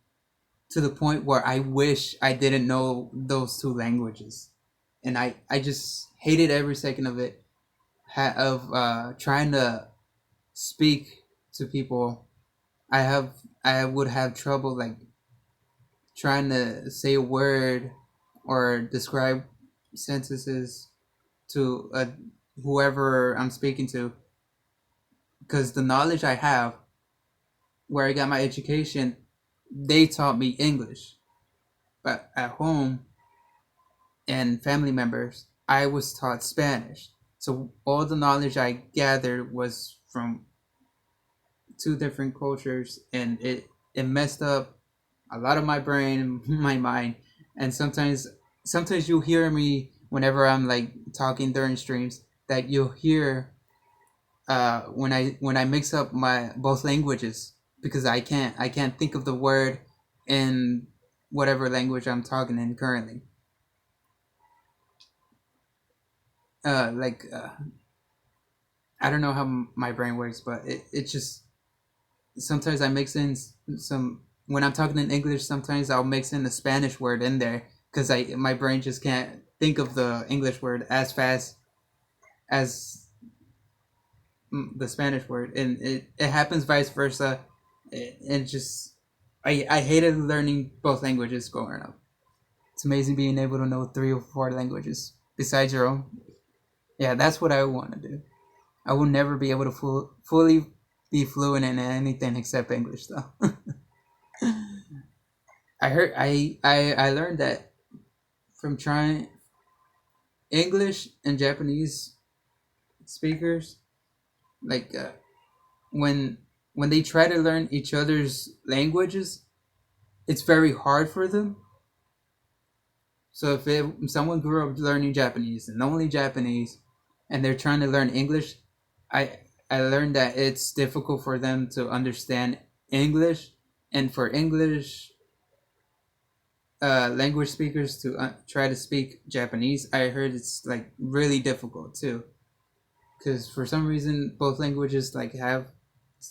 to the point where I wish I didn't know those two languages, and I just hated every second of it, of trying to speak to people. I would have trouble like trying to say a word or describe sentences to whoever I'm speaking to, because the knowledge I have, where I got my education, they taught me English, but at home and family members, I was taught Spanish. So all the knowledge I gathered was from two different cultures, and it messed up a lot of my brain and my mind. And sometimes you'll hear me whenever I'm like talking during streams, that you'll hear when I mix up my both languages, because I can't think of the word in whatever language I'm talking in currently. Like I don't know how my brain works, but it just, sometimes I mix in some, when I'm talking in English. Sometimes I'll mix in the Spanish word in there, because I my brain just can't think of the English word as fast as the Spanish word, and it happens vice versa. And just I hated learning both languages growing up. It's amazing being able to know three or four languages besides your own. Yeah, that's what I want to do. I will never be able to fully be fluent in anything except English, though. I learned that from trying English and Japanese speakers, like when when they try to learn each other's languages, it's very hard for them. So if someone grew up learning Japanese and only Japanese, and they're trying to learn English, I I learned that it's difficult for them to understand English, and for English language speakers to try to speak Japanese, I heard it's like really difficult too. Because for some reason, both languages like have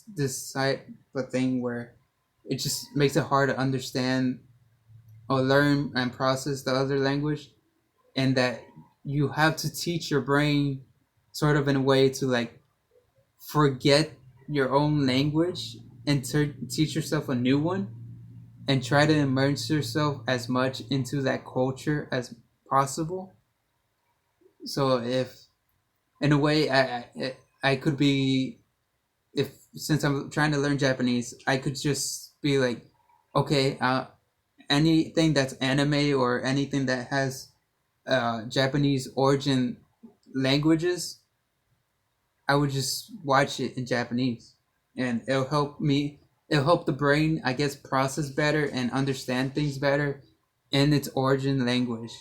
this type of thing where it just makes it hard to understand or learn and process the other language, and that you have to teach your brain sort of in a way to like forget your own language and teach yourself a new one, and try to immerse yourself as much into that culture as possible. So if, in a way, I could be if since I'm trying to learn Japanese, I could just be like, okay, anything that's anime or anything that has Japanese origin languages, I would just watch it in Japanese, and it'll help me. It'll help the brain, I guess, process better and understand things better in its origin language.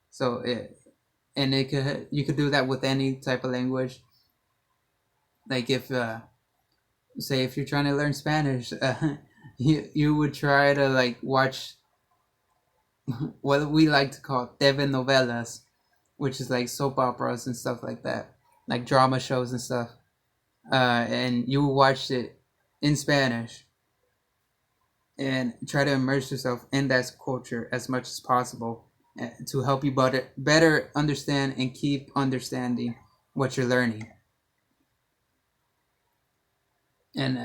So it and it could you could do that with any type of language. Like if say if you're trying to learn Spanish, you would try to like watch what we like to call telenovelas, which is like soap operas and stuff like that, like drama shows and stuff. And you watch it in Spanish and try to immerse yourself in that culture as much as possible to help you better understand and keep understanding what you're learning. And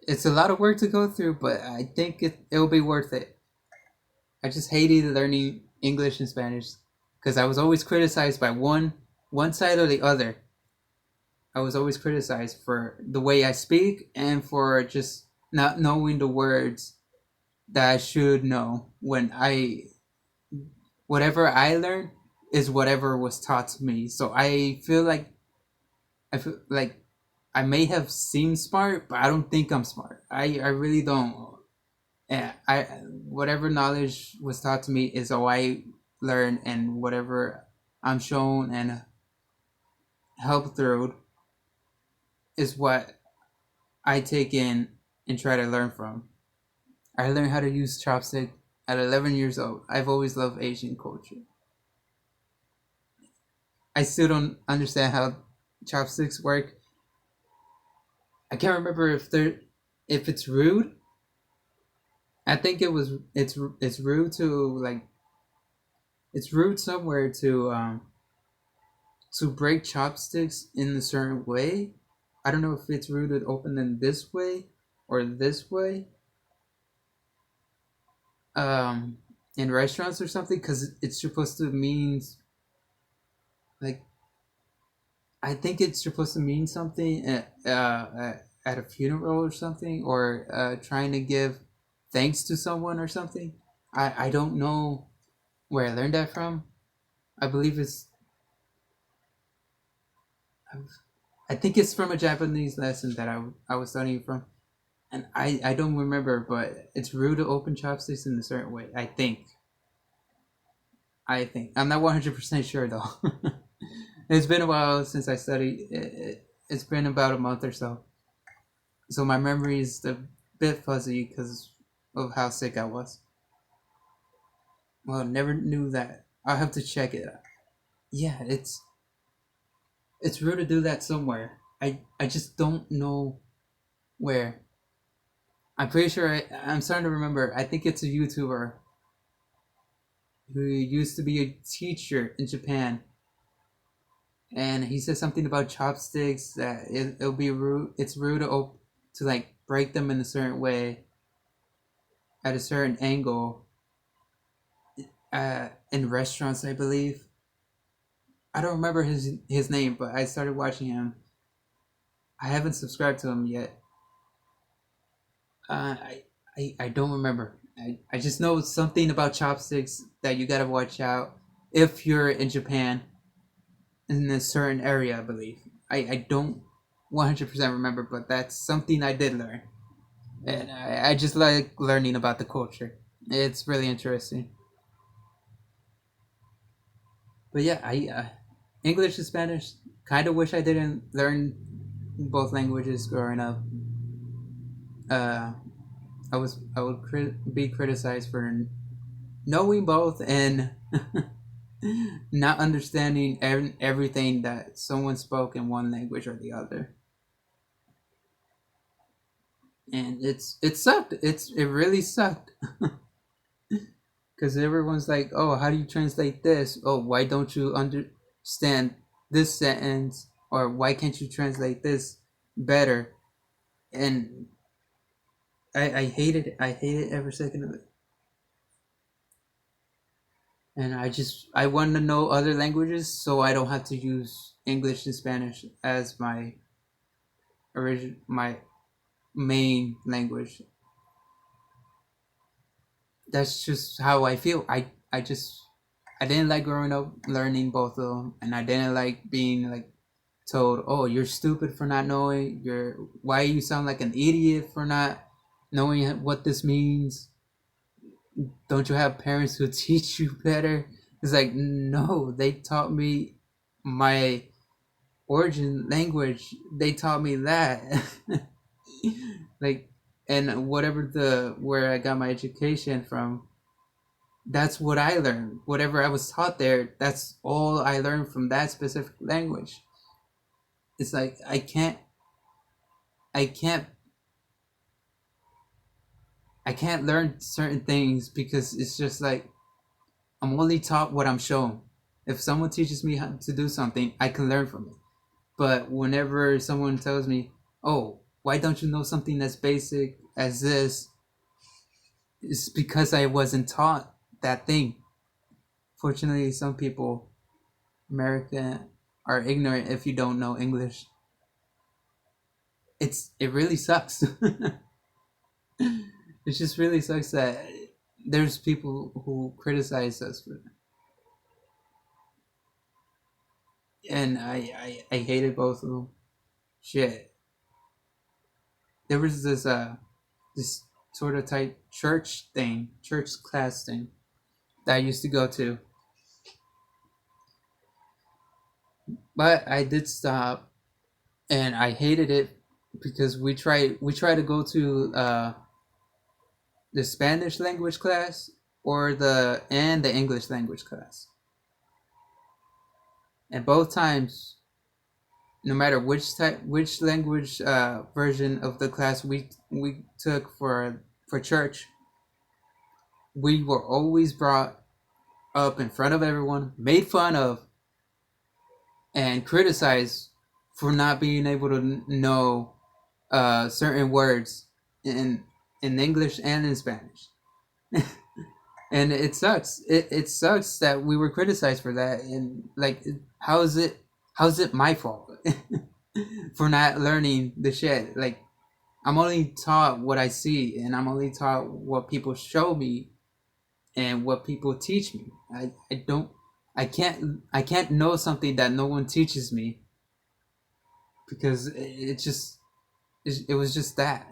it's a lot of work to go through, but I think it'll be worth it. I just hated learning English and Spanish because I was always criticized by one side or the other. I was always criticized for the way I speak and for just not knowing the words that I should know when I whatever I learned is whatever was taught to me. So I feel like I may have seemed smart, but I don't think I'm smart. I really don't. Yeah, I whatever knowledge was taught to me is all I learn, and whatever I'm shown and helped through is what I take in and try to learn from. I learned how to use chopstick at 11 years old. I've always loved Asian culture. I still don't understand how chopsticks work. I can't remember if it's rude. I think it's rude to like it's rude somewhere to break chopsticks in a certain way. I don't know if it's rude to open them this way or this way. Um, in restaurants or something, because it's supposed to mean like I think it's supposed to mean something at a funeral or something, or trying to give thanks to someone or something. I don't know where I learned that from. I believe I think it's from a Japanese lesson that I was studying from, and I don't remember, but it's rude to open chopsticks in a certain way. I think I'm not 100% sure though. It's been a while since I studied. It's been about a month or so, so my memory is a bit fuzzy because of how sick I was. Well, never knew that. I'll have to check it out. Yeah, it's rude to do that somewhere. I just don't know where. I'm pretty sure I'm starting to remember. I think it's a YouTuber who used to be a teacher in Japan, and he said something about chopsticks that it'll be rude. It's rude to like break them in a certain way at a certain angle in restaurants, I believe. I don't remember his name, but I started watching him. I haven't subscribed to him yet. I don't remember. I just know something about chopsticks that you gotta watch out if you're in Japan in a certain area, I believe. I don't 100% remember, but that's something I did learn. And I just like learning about the culture. It's really interesting. But yeah, English and Spanish. Kind of wish I didn't learn both languages growing up. Uh, I would be criticized for knowing both and not understanding everything that someone spoke in one language or the other. And it sucked. It really sucked because everyone's like, "Oh, how do you translate this? Oh, why don't you understand this sentence? Or why can't you translate this better?" And I hated it. I hated every second of it. And I want to know other languages so I don't have to use English and Spanish as my my main language. That's just how I feel. I didn't like growing up learning both of them, and I didn't like being like told, "Oh, you're stupid for not knowing. You're why you sound like an idiot for not knowing what this means. Don't you have parents who teach you better?" It's like, no, they taught me my origin language. They taught me that. Like, and whatever the where I got my education from, that's what I learned. Whatever I was taught there, that's all I learned from that specific language. It's like I can't I can't learn certain things because it's just like I'm only taught what I'm shown. If someone teaches me how to do something, I can learn from it. But whenever someone tells me, "Oh, why don't you know something as basic as this?" It's because I wasn't taught that thing. Fortunately, some people, America, are ignorant if you don't know English. It really sucks. It just really sucks that there's people who criticize us for that. And I hated both of them. Shit. There was this sort of type church class thing that I used to go to. But I did stop and I hated it because we try to go to the Spanish language class or the English language class. And both times, no matter which language version of the class we took for church, we were always brought up in front of everyone, made fun of, and criticized for not being able to know certain words in English and in Spanish. And it sucks. It sucks that we were criticized for that. And like, how's it my fault for not learning the shit? Like, I'm only taught what I see, and I'm only taught what people show me and what people teach me. I don't I can't know something that no one teaches me because it was just that.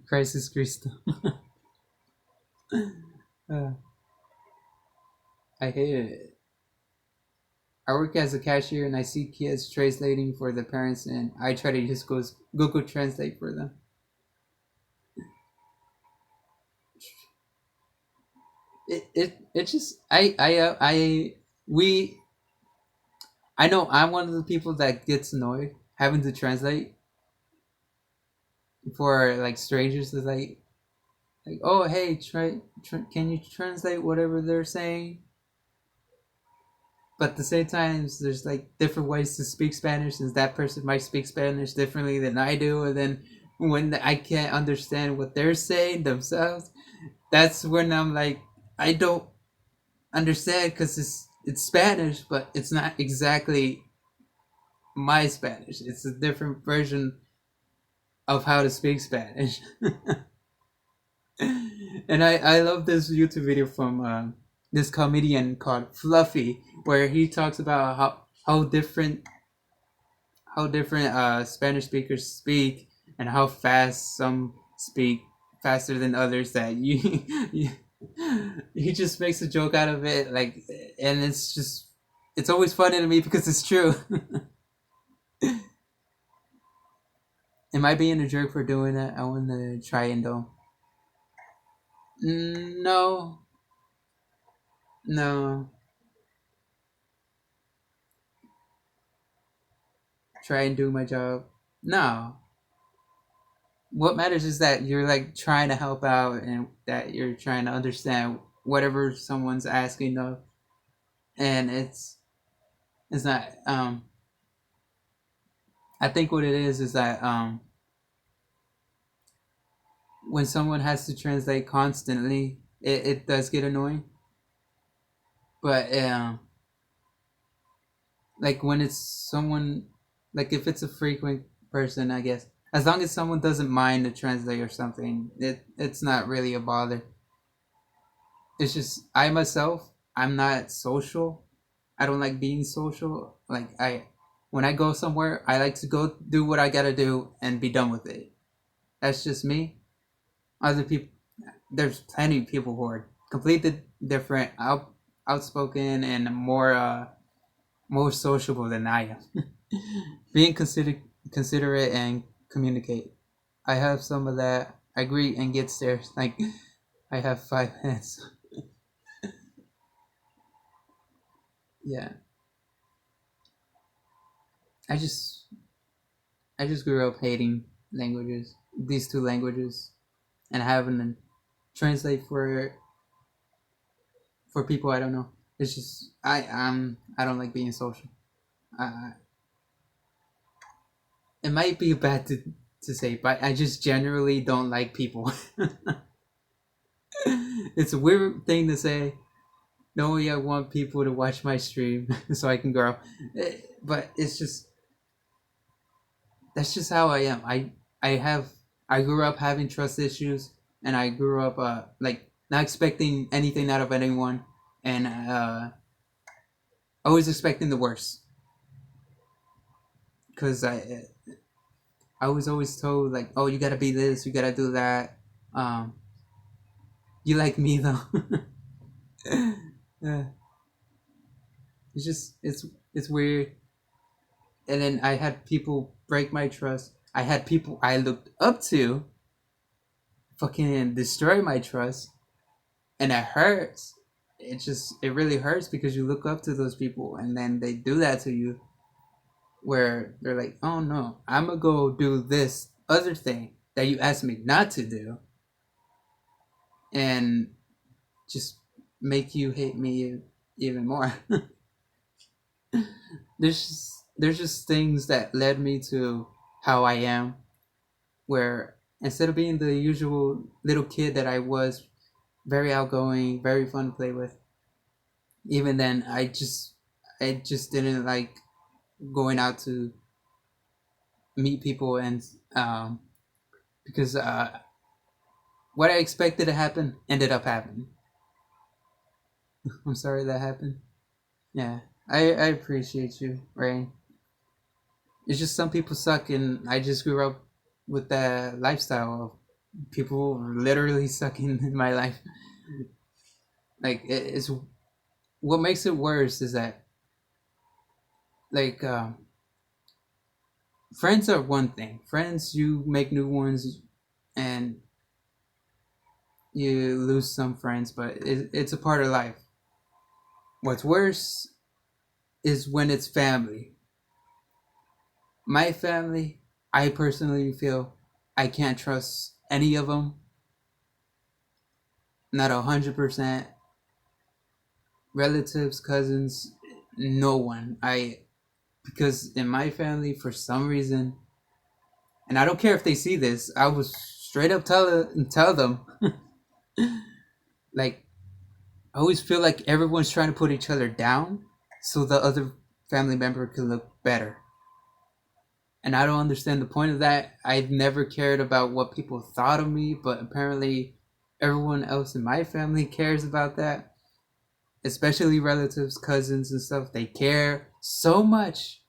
Crisis Cristo. uh, I hate it. I work as a cashier and I see kids translating for the parents, and I try to just go Google Translate for them. It just I we I know I'm one of the people that gets annoyed having to translate for like strangers. To like, oh hey, can you translate whatever they're saying? But at the same time, there's like different ways to speak Spanish, since that person might speak Spanish differently than I do, and then when I can't understand what they're saying themselves, that's when I'm like, I don't understand because it's Spanish, but it's not exactly my Spanish. It's a different version of how to speak Spanish. And I love this YouTube video from this comedian called Fluffy, where he talks about how different Spanish speakers speak and how fast some speak faster than others. That you he just makes a joke out of it, like, and it's always funny to me because it's true. Am I being a jerk for doing that? I want to try and don't. No, no. Try and do my job. No. What matters is that you're like trying to help out and that you're trying to understand whatever someone's asking of, and it's not. I think what it is that when someone has to translate constantly, it does get annoying. But like when it's someone, like if it's a frequent person, I guess. As long as someone doesn't mind to translate or something, it's not really a bother. It's just I myself, I'm not social. I don't like being social. Like when I go somewhere, I like to go do what I gotta do and be done with it. That's just me. Other people, there's plenty of people who are completely different, outspoken, and more sociable than I am. Being considerate and communicate. I have some of that. I greet and get stares. Like I have 5 minutes. Yeah, I just I just grew up hating languages. These two languages, and having to translate for people I don't know. It's just I don't like being social. I, it might be bad to say, but I just generally don't like people. It's a weird thing to say. Knowing I want people to watch my stream so I can grow, but it's just that's just how I am. I have I grew up having trust issues, and I grew up like not expecting anything out of anyone, and always expecting the worst. Because I was always told like, oh, you gotta be this, you gotta do that. Um, you like me though. Yeah, it's just it's weird. And then I had people break my trust. I had people I looked up to fucking destroy my trust, and it hurts. It really hurts because you look up to those people and then they do that to you, where they're like, oh no, I'm gonna go do this other thing that you asked me not to do, and just make you hate me even more. There's just things that led me to how I am, where instead of being the usual little kid that I was, very outgoing, very fun to play with, even then I just didn't like going out to meet people, and because what I expected to happen ended up happening. I'm sorry that happened. Yeah, I appreciate you, Rain. It's just some people suck, and I just grew up with that lifestyle of people literally sucking in my life. Like it's what makes it worse is that like friends are one thing. Friends, you make new ones, and you lose some friends, but it's a part of life. What's worse is when it's family. My family, I personally feel I can't trust any of them. Not 100%. Relatives, cousins, no one. Because in my family, for some reason, and I don't care if they see this, I was straight up tell them, like I always feel like everyone's trying to put each other down so the other family member can look better. And I don't understand the point of that. I've never cared about what people thought of me, but apparently everyone else in my family cares about that, especially relatives, cousins, and stuff. They care so much,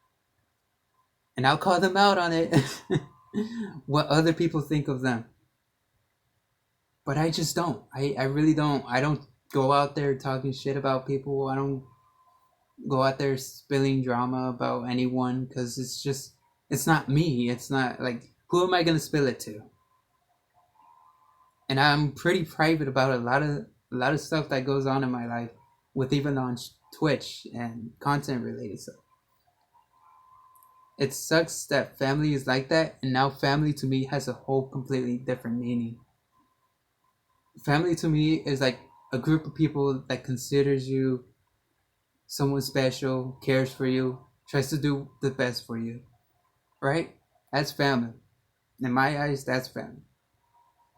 and I'll call them out on it. What other people think of them. But I just don't. I really don't. I don't go out there talking shit about people. I don't go out there spilling drama about anyone because it's not me. It's not like, who am I going to spill it to? And I'm pretty private about a lot of stuff that goes on in my life, with even on Twitch and content related stuff. It sucks that family is like that, and now family to me has a whole completely different meaning. Family to me is like a group of people that considers you someone special, cares for you, tries to do the best for you, right? That's family. In my eyes, that's family.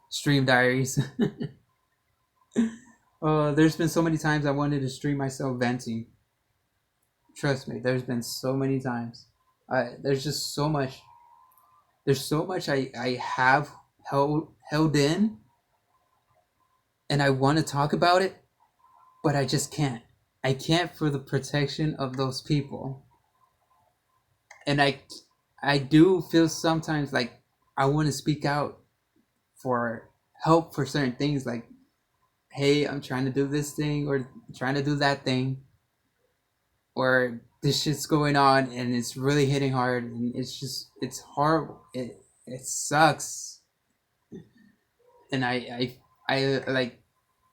Stream diaries. There's been so many times I wanted to stream myself venting. Trust me, there's been so many times. There's just so much. There's so much I have held in, and I want to talk about it, but I just can't. I can't for the protection of those people. And I do feel sometimes like I want to speak out for help for certain things, like, hey, I'm trying to do this thing or trying to do that thing, or this shit's going on and it's really hitting hard and it's horrible. It sucks. And I like,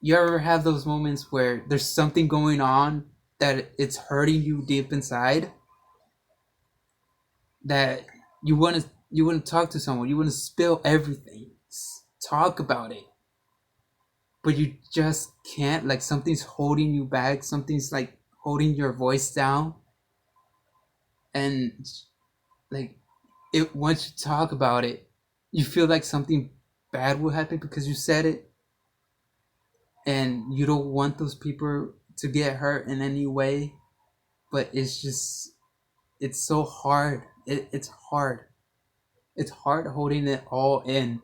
you ever have those moments where there's something going on that it's hurting you deep inside, that you want to talk to someone, you want to spill everything, talk about it, but you just can't, like something's holding you back, something's like holding your voice down, and like, it once you talk about it, you feel like something bad will happen because you said it, and you don't want those people to get hurt in any way, but it's so hard. It's hard. It's hard holding it all in.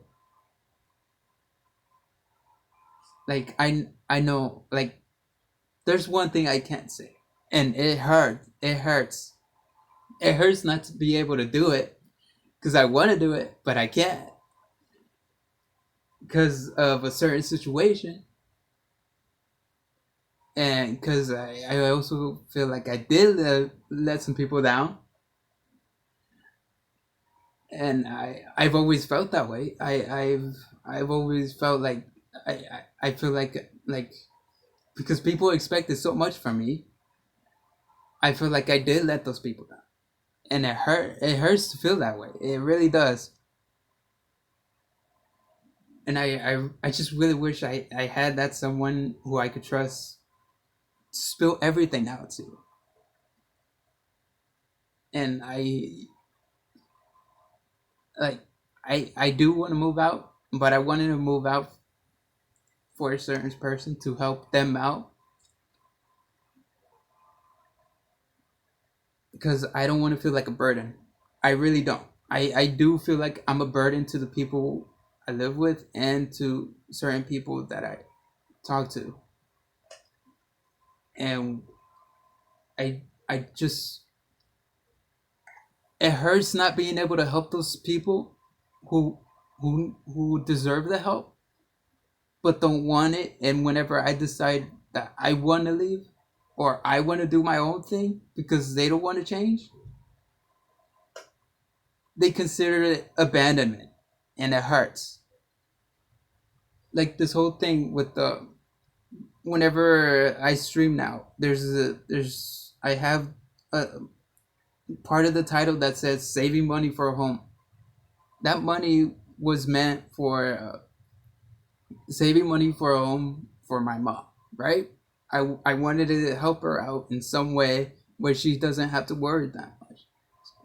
Like, I know, like, there's one thing I can't say, and it hurts. It hurts. It hurts not to be able to do it because I want to do it, but I can't because of a certain situation, and because I also feel like I did let some people down, and I've always felt that way. I've always felt like I feel like because people expected so much from me, I feel like I did let those people down, and it hurts to feel that way. It really does. And I just really wish I had that someone who I could trust to spill everything out to. And like I do want to move out, but I wanted to move out for a certain person to help them out because I don't want to feel like a burden. I really don't. I do feel like I'm a burden to the people I live with and to certain people that I talk to. And I just, it hurts not being able to help those people who who deserve the help but don't want it, and whenever I decide that I want to leave or I want to do my own thing because they don't want to change, they consider it abandonment, and it hurts. Like this whole thing with the, whenever I stream now, there's I have a part of the title that says saving money for a home. That money was meant for saving money for a home for my mom, right? I wanted to help her out in some way where she doesn't have to worry that much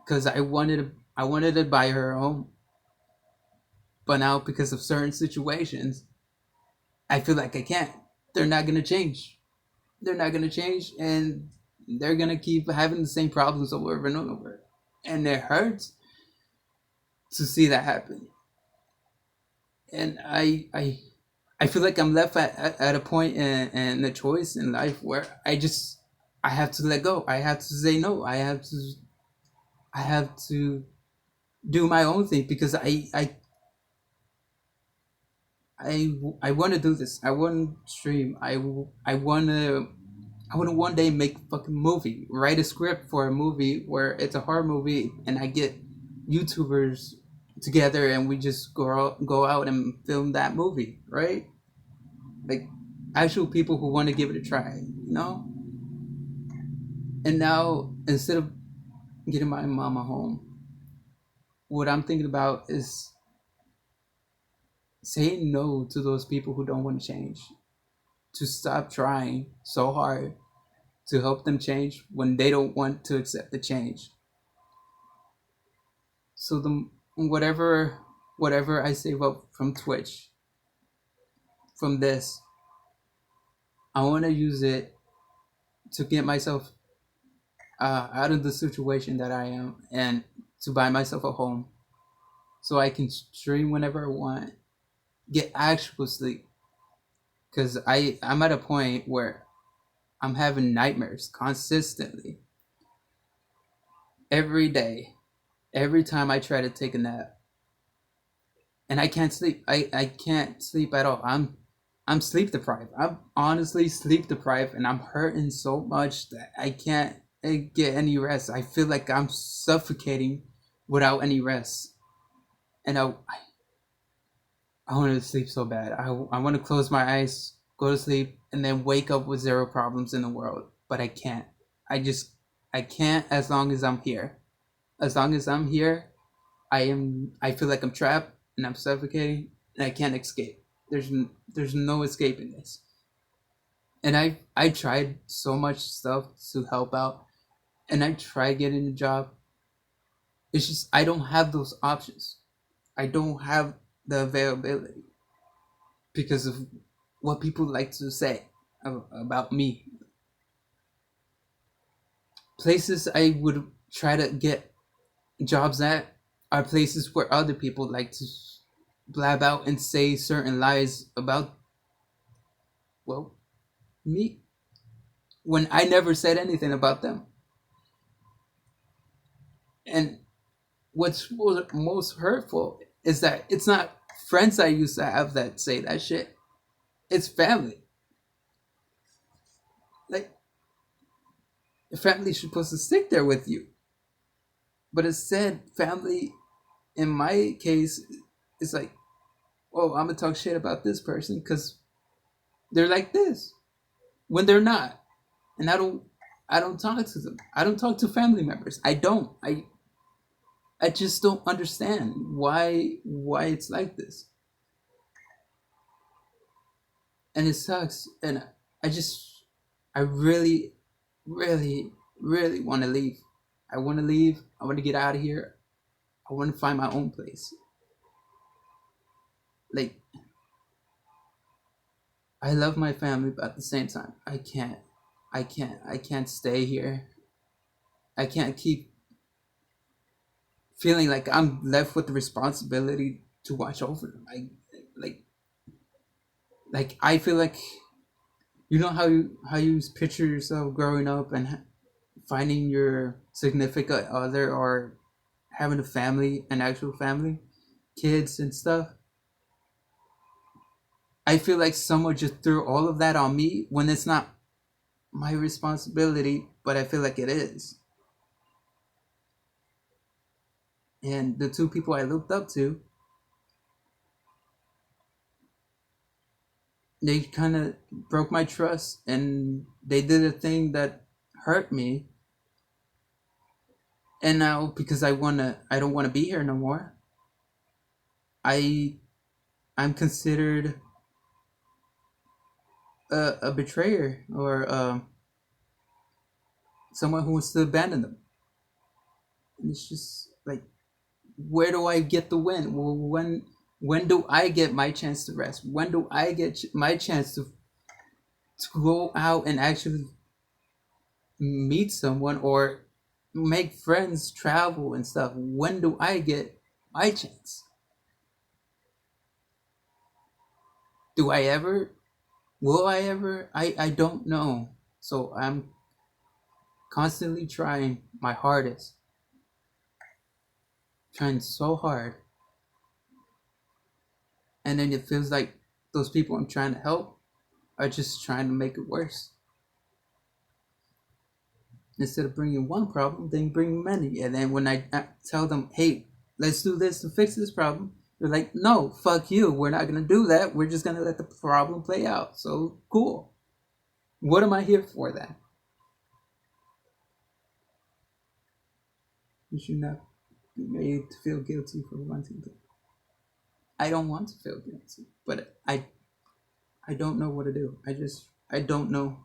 because I wanted to buy her a home, but now because of certain situations, I feel like I can't. They're not gonna change. They're not gonna change, and they're gonna keep having the same problems over and over, and it hurts to see that happen. And I feel like I'm left at a point in a choice in life where I have to let go. I have to say no. I have to do my own thing because I want to do this. I want to stream. I want to one day make a fucking movie. Write a script for a movie where it's a horror movie, and I get YouTubers together and we just go out and film that movie, right? Like actual people who want to give it a try, you know? And now instead of getting my mama home, what I'm thinking about is saying no to those people who don't want to change, to stop trying so hard to help them change when they don't want to accept the change. So the whatever I save up from Twitch, from this, I want to use it to get myself out of the situation that I am and to buy myself a home. so I can stream whenever I want, get actual sleep. Because I'm at a point where I'm having nightmares consistently every day, every time I try to take a nap, and I can't sleep. I can't sleep at all. I'm sleep deprived. I'm honestly sleep deprived, and I'm hurting so much that I can't get any rest. I feel like I'm suffocating without any rest, and I want to sleep so bad. I want to close my eyes, go to sleep, and then wake up with zero problems in the world. But I can't. I just I can't as long as I'm here. As long as I'm here, I feel like I'm trapped and I'm suffocating and I can't escape. There's no escaping this. And I tried so much stuff to help out, and I tried getting a job. It's just I don't have those options. I don't have the availability because of what people like to say about me. Places I would try to get jobs at are places where other people like to blab out and say certain lies about, well, me, when I never said anything about them. And what's most hurtful is that it's not friends I used to have that say that shit. It's family. Like, your family's supposed to stick there with you. But instead, family, in my case, is like, oh, I'm gonna talk shit about this person because they're like this when they're not. And I don't talk to them. I don't talk to family members. I don't. I just don't understand why it's like this. And it sucks. And I just I really, really, really want to leave. I want to leave. I want to get out of here. I want to find my own place. Like, I love my family, but at the same time, I can't stay here. I can't keep feeling like I'm left with the responsibility to watch over them. Like like I feel like, you know how you picture yourself growing up and finding your significant other or having a family, an actual family, kids and stuff. I feel like someone just threw all of that on me when it's not my responsibility, but I feel like it is. And the two people I looked up to, they kind of broke my trust and they did a thing that hurt me. And now because I don't want to be here no more. I I'm considered a betrayer or someone who wants to abandon them. And it's just like, where do I get the win? Well, when do I get my chance to rest? When do I get my chance to go out and actually meet someone or make friends, travel and stuff? When do I get my chance? Do I ever? Will I ever? I don't know. So I'm constantly trying my hardest, trying so hard, and then it feels like those people I'm trying to help are just trying to make it worse. Instead of bringing one problem, they bring many. And then when I tell them, hey, let's do this to fix this problem, they're like, no, fuck you. We're not going to do that. We're just going to let the problem play out. So cool. What am I here for then? You should not be made to feel guilty for wanting to. I don't want to feel guilty, but I don't know what to do. I don't know.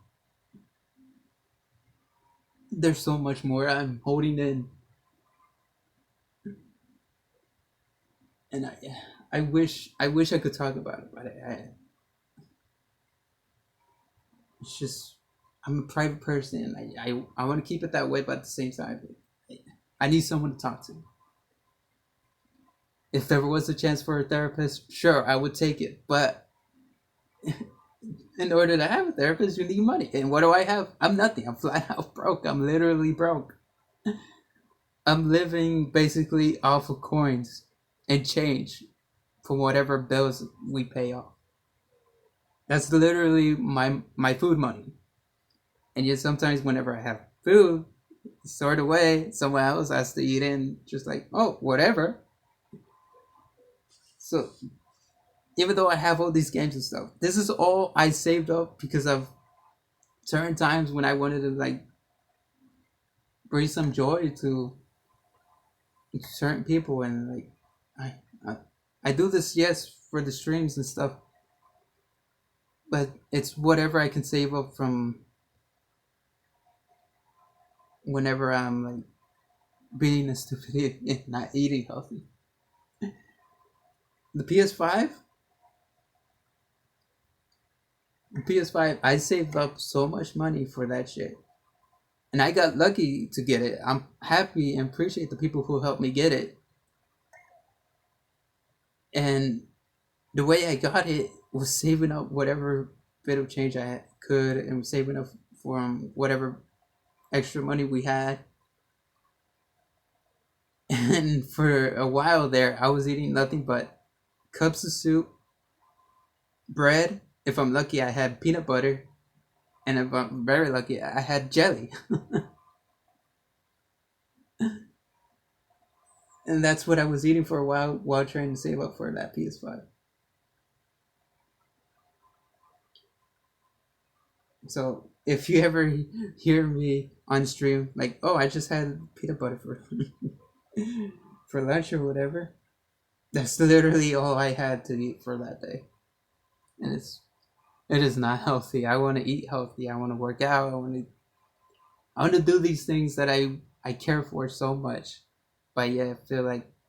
There's so much more I'm holding in, and I wish I could talk about it, but it's just, I'm a private person. I want to keep it that way, but at the same time, I need someone to talk to. If there was a chance for a therapist, sure, I would take it. But in order to have a therapist, you need money. And what do I have? I'm nothing. I'm flat out broke. I'm literally broke. I'm living basically off of coins and change from whatever bills we pay off. That's literally my food money. And yet sometimes whenever I have food stored away, someone else has to eat it and just like, oh, whatever. So even though I have all these games and stuff, this is all I saved up because of certain times when I wanted to like bring some joy to certain people, and like I I, I do this, yes, for the streams and stuff, but it's whatever I can save up from whenever I'm like being a stupid idiot and not eating healthy. The PS5, the PS5, I saved up so much money for that shit. And I got lucky to get it. I'm happy and appreciate the people who helped me get it. And the way I got it was saving up whatever bit of change I could, and saving up from whatever extra money we had. And for a while there, I was eating nothing but cups of soup, bread. If I'm lucky, I had peanut butter. And if I'm very lucky, I had jelly. And that's what I was eating for a while trying to save up for that PS5. So if you ever hear me on stream, like, oh, I just had peanut butter for for lunch or whatever, that's literally all I had to eat for that day. And it is not healthy. I want to eat healthy. I want to work out. I want to do these things that I care for so much, but yeah,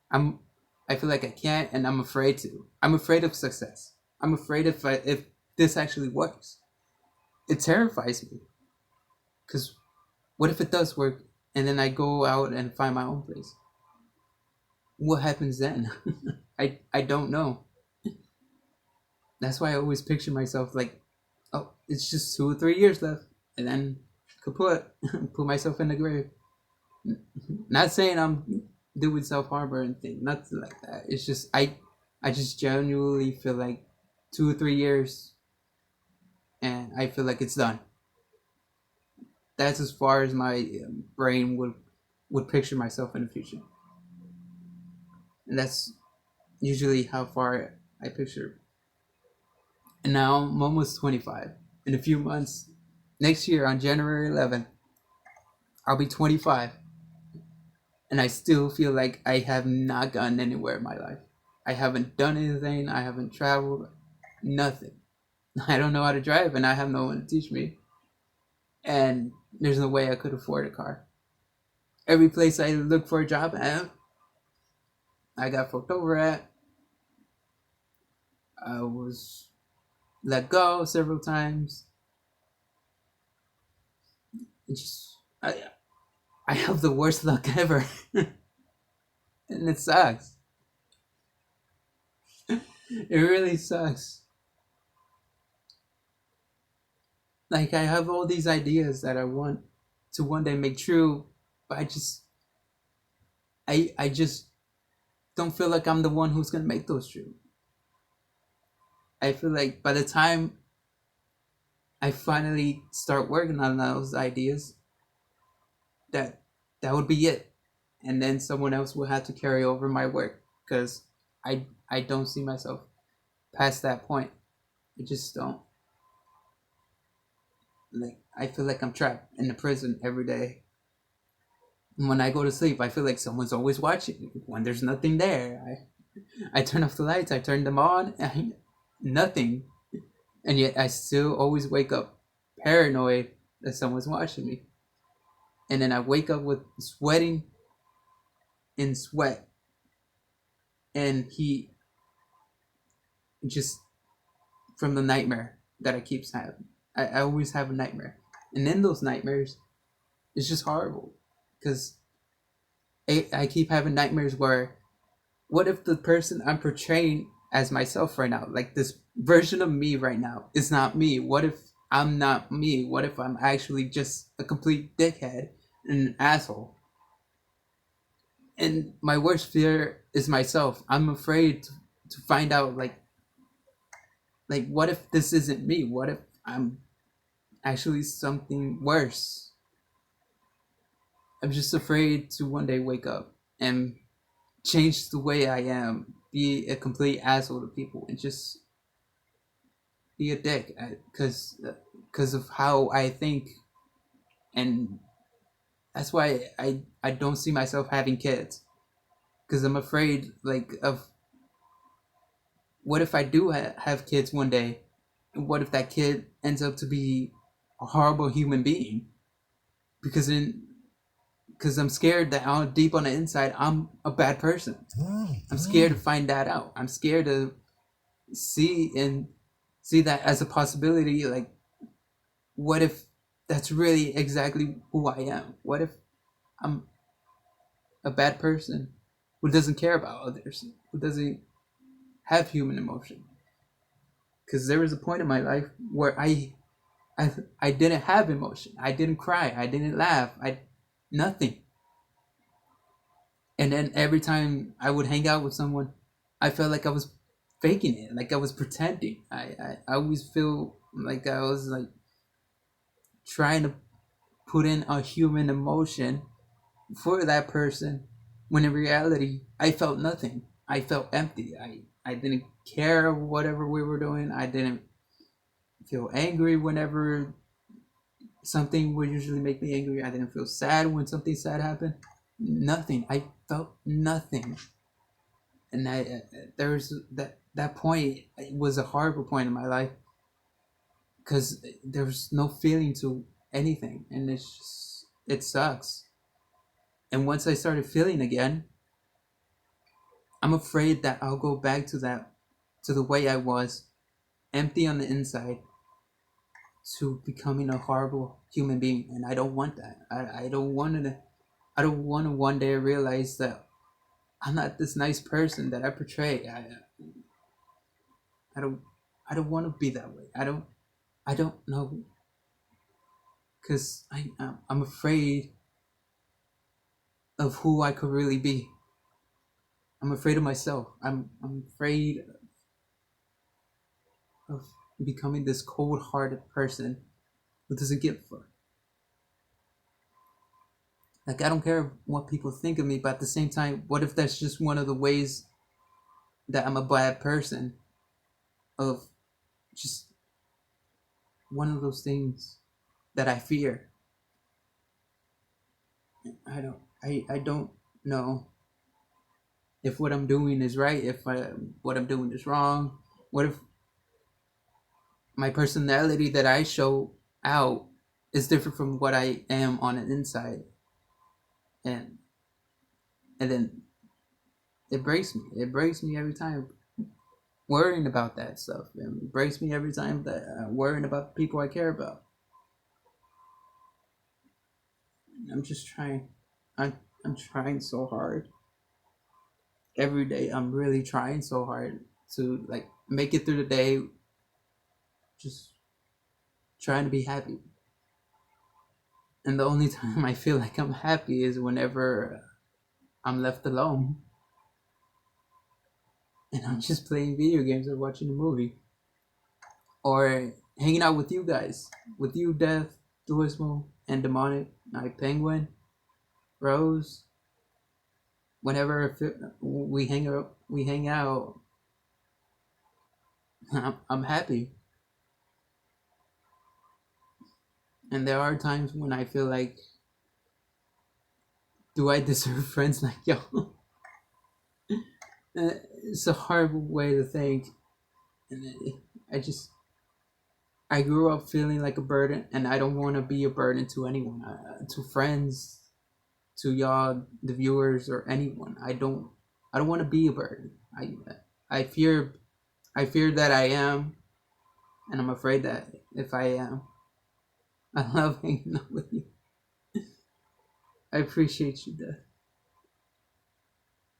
I'm I feel like I can't, and I'm afraid to. I'm afraid of success. I'm afraid if this actually works. It terrifies me because what if it does work and then I go out and find my own place? What happens then? I don't know. That's why I always picture myself like, oh, it's just 2 or 3 years left, and then kaput, put myself in the grave. Not saying I'm doing self harm or anything, nothing like that. It's just I just genuinely feel like 2 or 3 years, and I feel like it's done. That's as far as my brain would picture myself in the future, and that's usually how far I picture. And now I'm almost 25. In a few months, next year on January 11th, I'll be 25, and I still feel like I have not gotten anywhere in my life. I haven't done anything. I haven't traveled. Nothing. I don't know how to drive, and I have no one to teach me. And there's no way I could afford a car. Every place I look for a job at, I got fucked over at. I was let go several times. It just I have the worst luck ever, and it sucks. It really sucks. Like I have all these ideas that I want to one day make true, but I just don't feel like I'm the one who's gonna make those true. I feel like by the time I finally start working on those ideas, that that would be it, and then someone else will have to carry over my work because I don't see myself past that point. I just don't. Like I feel like I'm trapped in the prison every day. And when I go to sleep, I feel like someone's always watching. When there's nothing there, I turn off the lights, I turn them on, nothing, and yet I still always wake up paranoid that someone's watching me. And then I wake up with sweating in sweat and heat, just from the nightmare that I keep having. I always have a nightmare, and in those nightmares, it's just horrible because I keep having nightmares what if the person I'm portraying as myself right now, like this version of me right now, is not me? What if I'm not me? What if I'm actually just a complete dickhead and an asshole? And my worst fear is myself. I'm afraid to find out, like what if this isn't me? What if I'm actually something worse? I'm just afraid to one day wake up and change the way I am, be a complete asshole to people, and just be a dick because of how I think, and that's why I don't see myself having kids, because I'm afraid like of what if I do have kids one day, and what if that kid ends up to be a horrible human being, because in because I'm scared that deep on the inside I'm a bad person. I'm scared to find that out. I'm scared to see and see that as a possibility. Like, what if that's really exactly who I am? What if I'm a bad person who doesn't care about others, who doesn't have human emotion? Because there was a point in my life where I I didn't have emotion. I didn't cry. I didn't laugh. I nothing. And then every time I would hang out with someone, I felt like I was faking it, like I was pretending. I always feel like I was like trying to put in a human emotion for that person, when in reality I felt nothing. I felt empty. I didn't care whatever we were doing. I didn't feel angry whenever something would usually make me angry. I didn't feel sad when something sad happened. Nothing. I felt nothing. And there was that point. It was a horrible point in my life because there was no feeling to anything, and it sucks. And once I started feeling again, I'm afraid that I'll go back to the way I was, empty on the inside, to becoming a horrible human being, and I don't want that. I don't want to one day realize that I'm not this nice person that I portray. I don't I don't want to be that way. I don't know, because I'm afraid of who I could really be. I'm afraid of myself. I'm afraid of becoming this cold-hearted person who doesn't give a fuck. Like, I don't care what people think of me, but at the same time, what if that's just one of the ways that I'm a bad person? Of just one of those things that I fear. I don't know if what I'm doing is right, if what I'm doing is wrong. What if my personality that I show out is different from what I am on the inside? And and then it breaks me. It breaks me every time worrying about that stuff. And it breaks me every time that worrying about the people I care about. I'm just trying. I'm trying so hard. Every day I'm really trying so hard to like make it through the day, just trying to be happy. And the only time I feel like I'm happy is whenever I'm left alone and I'm just playing video games or watching a movie, or hanging out with you guys, with you, Death, Duismo, and Demonic, like Penguin, Rose. Whenever we hang out. I'm happy. And there are times when I feel like, do I deserve friends like y'all? It's a horrible way to think, and I just I grew up feeling like a burden, and I don't want to be a burden to anyone, to friends, to y'all, the viewers, or anyone. I don't want to be a burden. I fear I fear that I am, and I'm afraid that if I am, I love hanging out with you. I appreciate you, Death.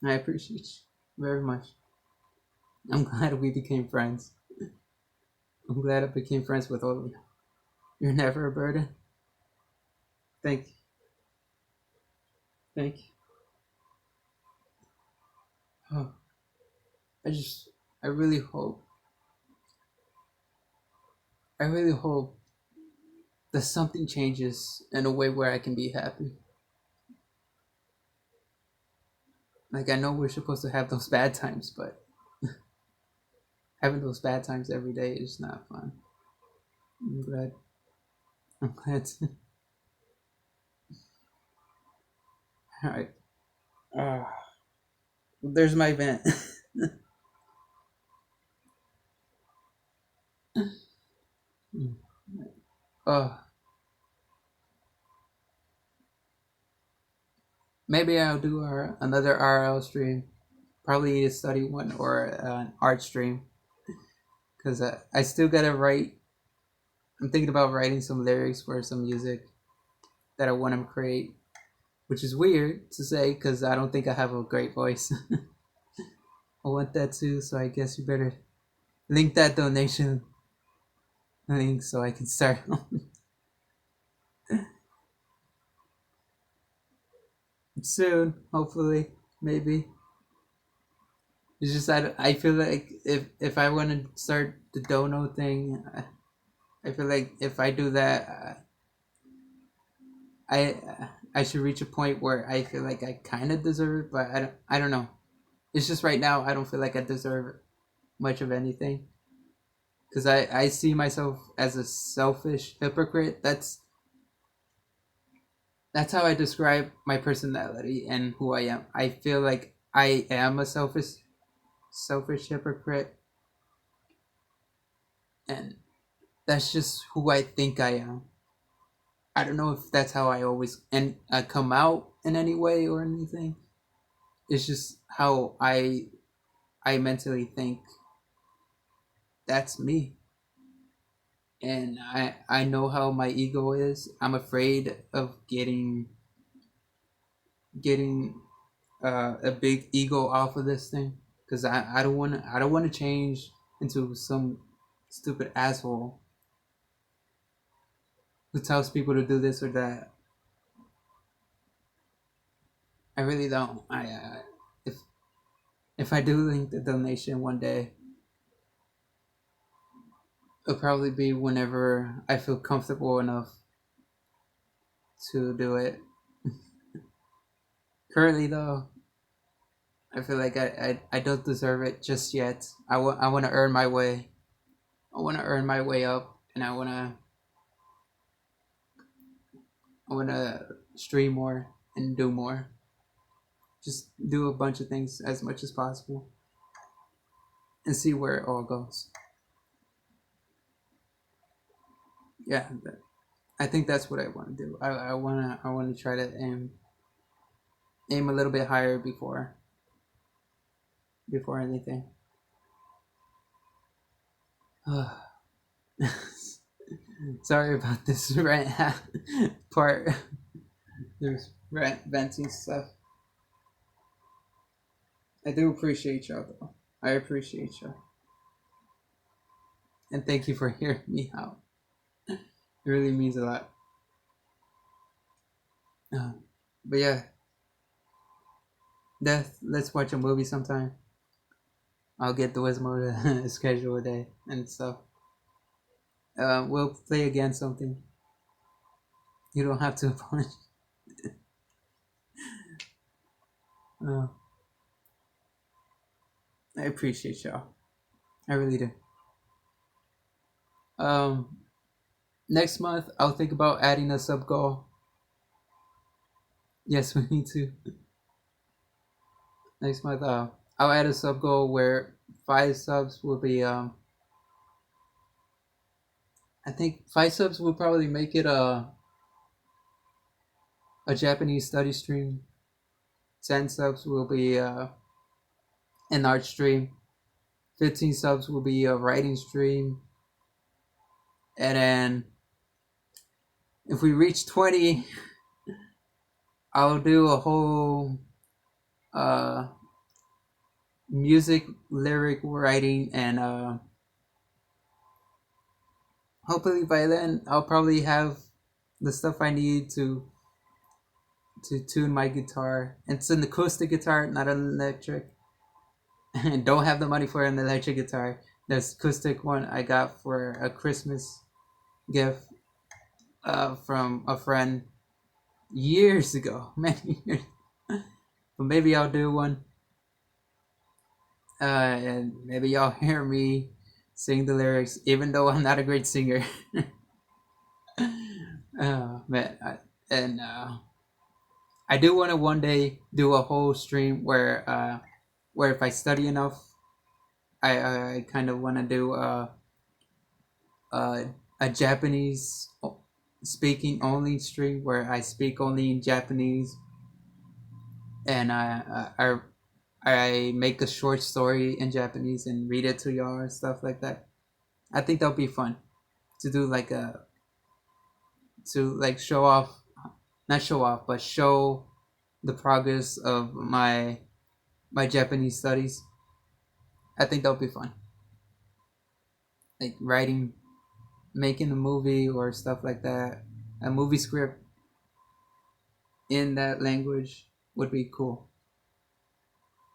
I appreciate you. very much. I'm glad we became friends. I'm glad I became friends with all of you. You're never a burden. Thank you. Thank you. Oh, I just, I really hope, I really hope that something changes in a way where I can be happy. Like, I know we're supposed to have those bad times, but having those bad times every day is not fun. I'm glad. I'm glad. All right. Uh, there's my vent. uh, maybe I'll do another RL stream. Probably a study one or an art stream. Because I still gotta write. I'm thinking about writing some lyrics for some music that I want to create, which is weird to say because I don't think I have a great voice. I want that too, so I guess you better link that donation link so I can start soon, hopefully, maybe. It's just I feel like if I want to start the dono thing, I feel like if I do that, I should reach a point where I feel like I kind of deserve it, but I don't know. It's just right now I don't feel like I deserve much of anything because I see myself as a selfish hypocrite. That's how I describe my personality and who I am. I feel like I am a selfish hypocrite, and that's just who I think I am. I don't know if that's how I always and come out in any way or anything. It's just how I mentally think that's me, and I know how my ego is. I'm afraid of getting a big ego off of this thing because I don't want to change into some stupid asshole who tells people to do this or that. I really don't. If if I do link the donation one day, it'll probably be whenever I feel comfortable enough to do it. Currently, though, I feel like I don't deserve it just yet. I want to earn my way. I want to earn my way up, and I want to stream more and do more. Just do a bunch of things as much as possible and see where it all goes. Yeah, I think that's what I want to do. I want to try to aim a little bit higher before anything. Sorry about this rant part. There's rant venting stuff. I do appreciate y'all though. I appreciate y'all. And thank you for hearing me out. It really means a lot. Uh, but yeah, let's watch a movie sometime. I'll get the Wismo to schedule a day and stuff. We'll play again something. You don't have to apologize. Uh, I appreciate y'all. I really do. Um, next month I'll think about adding a sub goal. Yes, we need to. Next month, I'll add a sub goal where 5 subs will be. I think 5 subs will probably make it a Japanese study stream. 10 subs will be an art stream. 15 subs will be a writing stream. And then if we reach 20, I'll do a whole music, lyric writing, and hopefully by then I'll probably have the stuff I need to tune my guitar. It's an acoustic guitar, not an electric. And don't have the money for an electric guitar. The acoustic one I got for a Christmas gift from a friend years ago, many years. But maybe I'll do one, and maybe y'all hear me sing the lyrics, even though I'm not a great singer. Man, and I do want to one day do a whole stream where if I study enough, I kind of want to do uh, a Japanese speaking only stream where I speak only in Japanese, and I make a short story in Japanese and read it to y'all and stuff like that. I think that'll be fun to do like a to like show off, not show off, but show the progress of my Japanese studies. I think that'll be fun. Like writing, making a movie or stuff like that, a movie script in that language would be cool.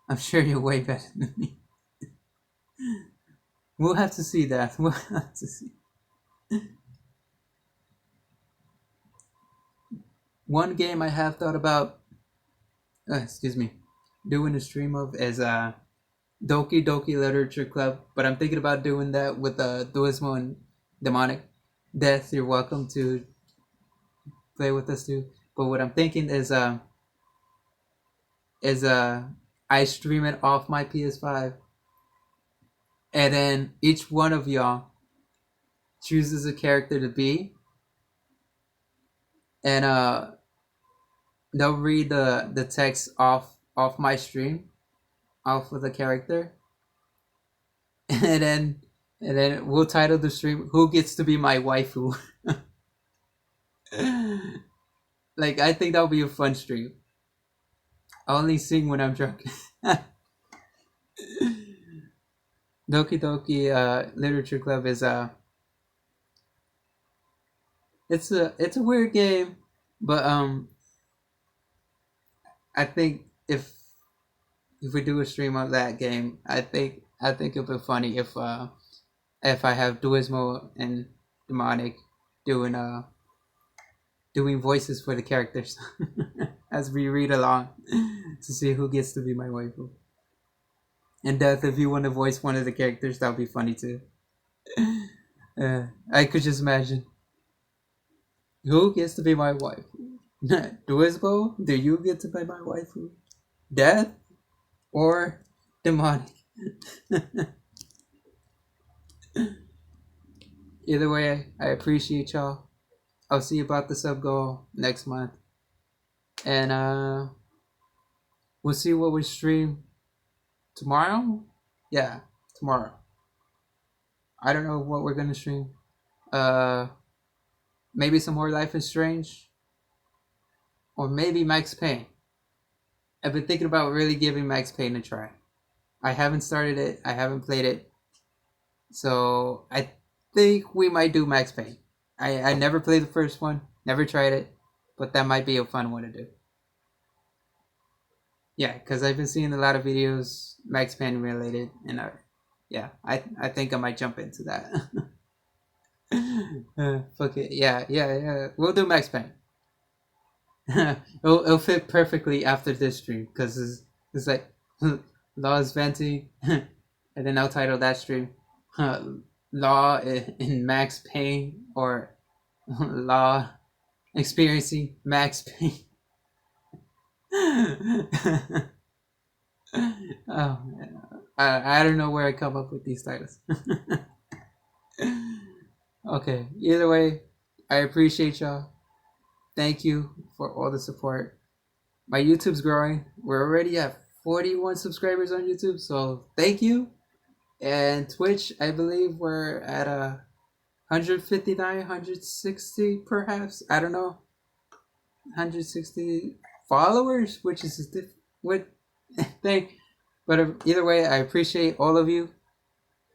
I'm sure you're way better than me. We'll have to see that. We'll have to see. One game I have thought about, excuse me, doing a stream of is Doki Doki Literature Club, but I'm thinking about doing that with Duismo and Demonic Death. You're welcome to play with us too. But what I'm thinking is I stream it off my PS5, and then each one of y'all chooses a character to be, and they'll read the text off my stream, off of the character, and then we'll title the stream "Who Gets to Be My Waifu." Like I think that'll be a fun stream. I only sing when I'm drunk. Doki Doki Literature Club is it's a weird game, but I think if we do a stream of that game, I think it'll be funny if I have Duismo and Demonic doing doing voices for the characters as we read along to see who gets to be my waifu. And Death, if you want to voice one of the characters, that would be funny too. I could just imagine. Who gets to be my wife? Duisbo, do you get to be my waifu? Death or Demonic? Either way, I appreciate y'all. I'll see about the sub goal next month. And we'll see what we stream tomorrow. Yeah, tomorrow. I don't know what we're gonna stream. Uh Maybe some more Life is Strange. Or maybe Max Payne. I've been thinking about really giving Max Payne a try. I haven't started it, I haven't played it. So I think we might do Max Payne. I never played the first one, never tried it, but that might be a fun one to do. Yeah, because I've been seeing a lot of videos Max Payne related, and I think I might jump into that. Fuck it, yeah. We'll do Max Payne. It'll fit perfectly after this stream because it's like Law's venting, and then I'll title that stream Law in Max Payne or Law experiencing Max Payne. Oh man. I don't know where I come up with these titles. Okay, either way, I appreciate y'all. Thank you for all the support. My YouTube's growing. We're already at 41 subscribers on YouTube, so thank you. And Twitch, I believe we're at 159, 160 perhaps. I don't know. 160 followers, which is a different thing. But either way, I appreciate all of you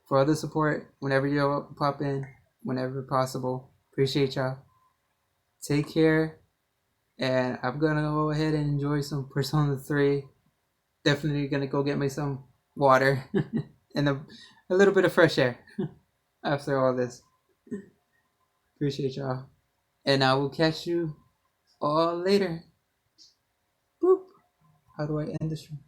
for all the support whenever you pop in, whenever possible. Appreciate y'all. Take care. And I'm gonna go ahead and enjoy some Persona 3. Definitely gonna go get me some water and a little bit of fresh air after all this. Appreciate y'all. And I will catch you all later. Boop. How do I end the stream?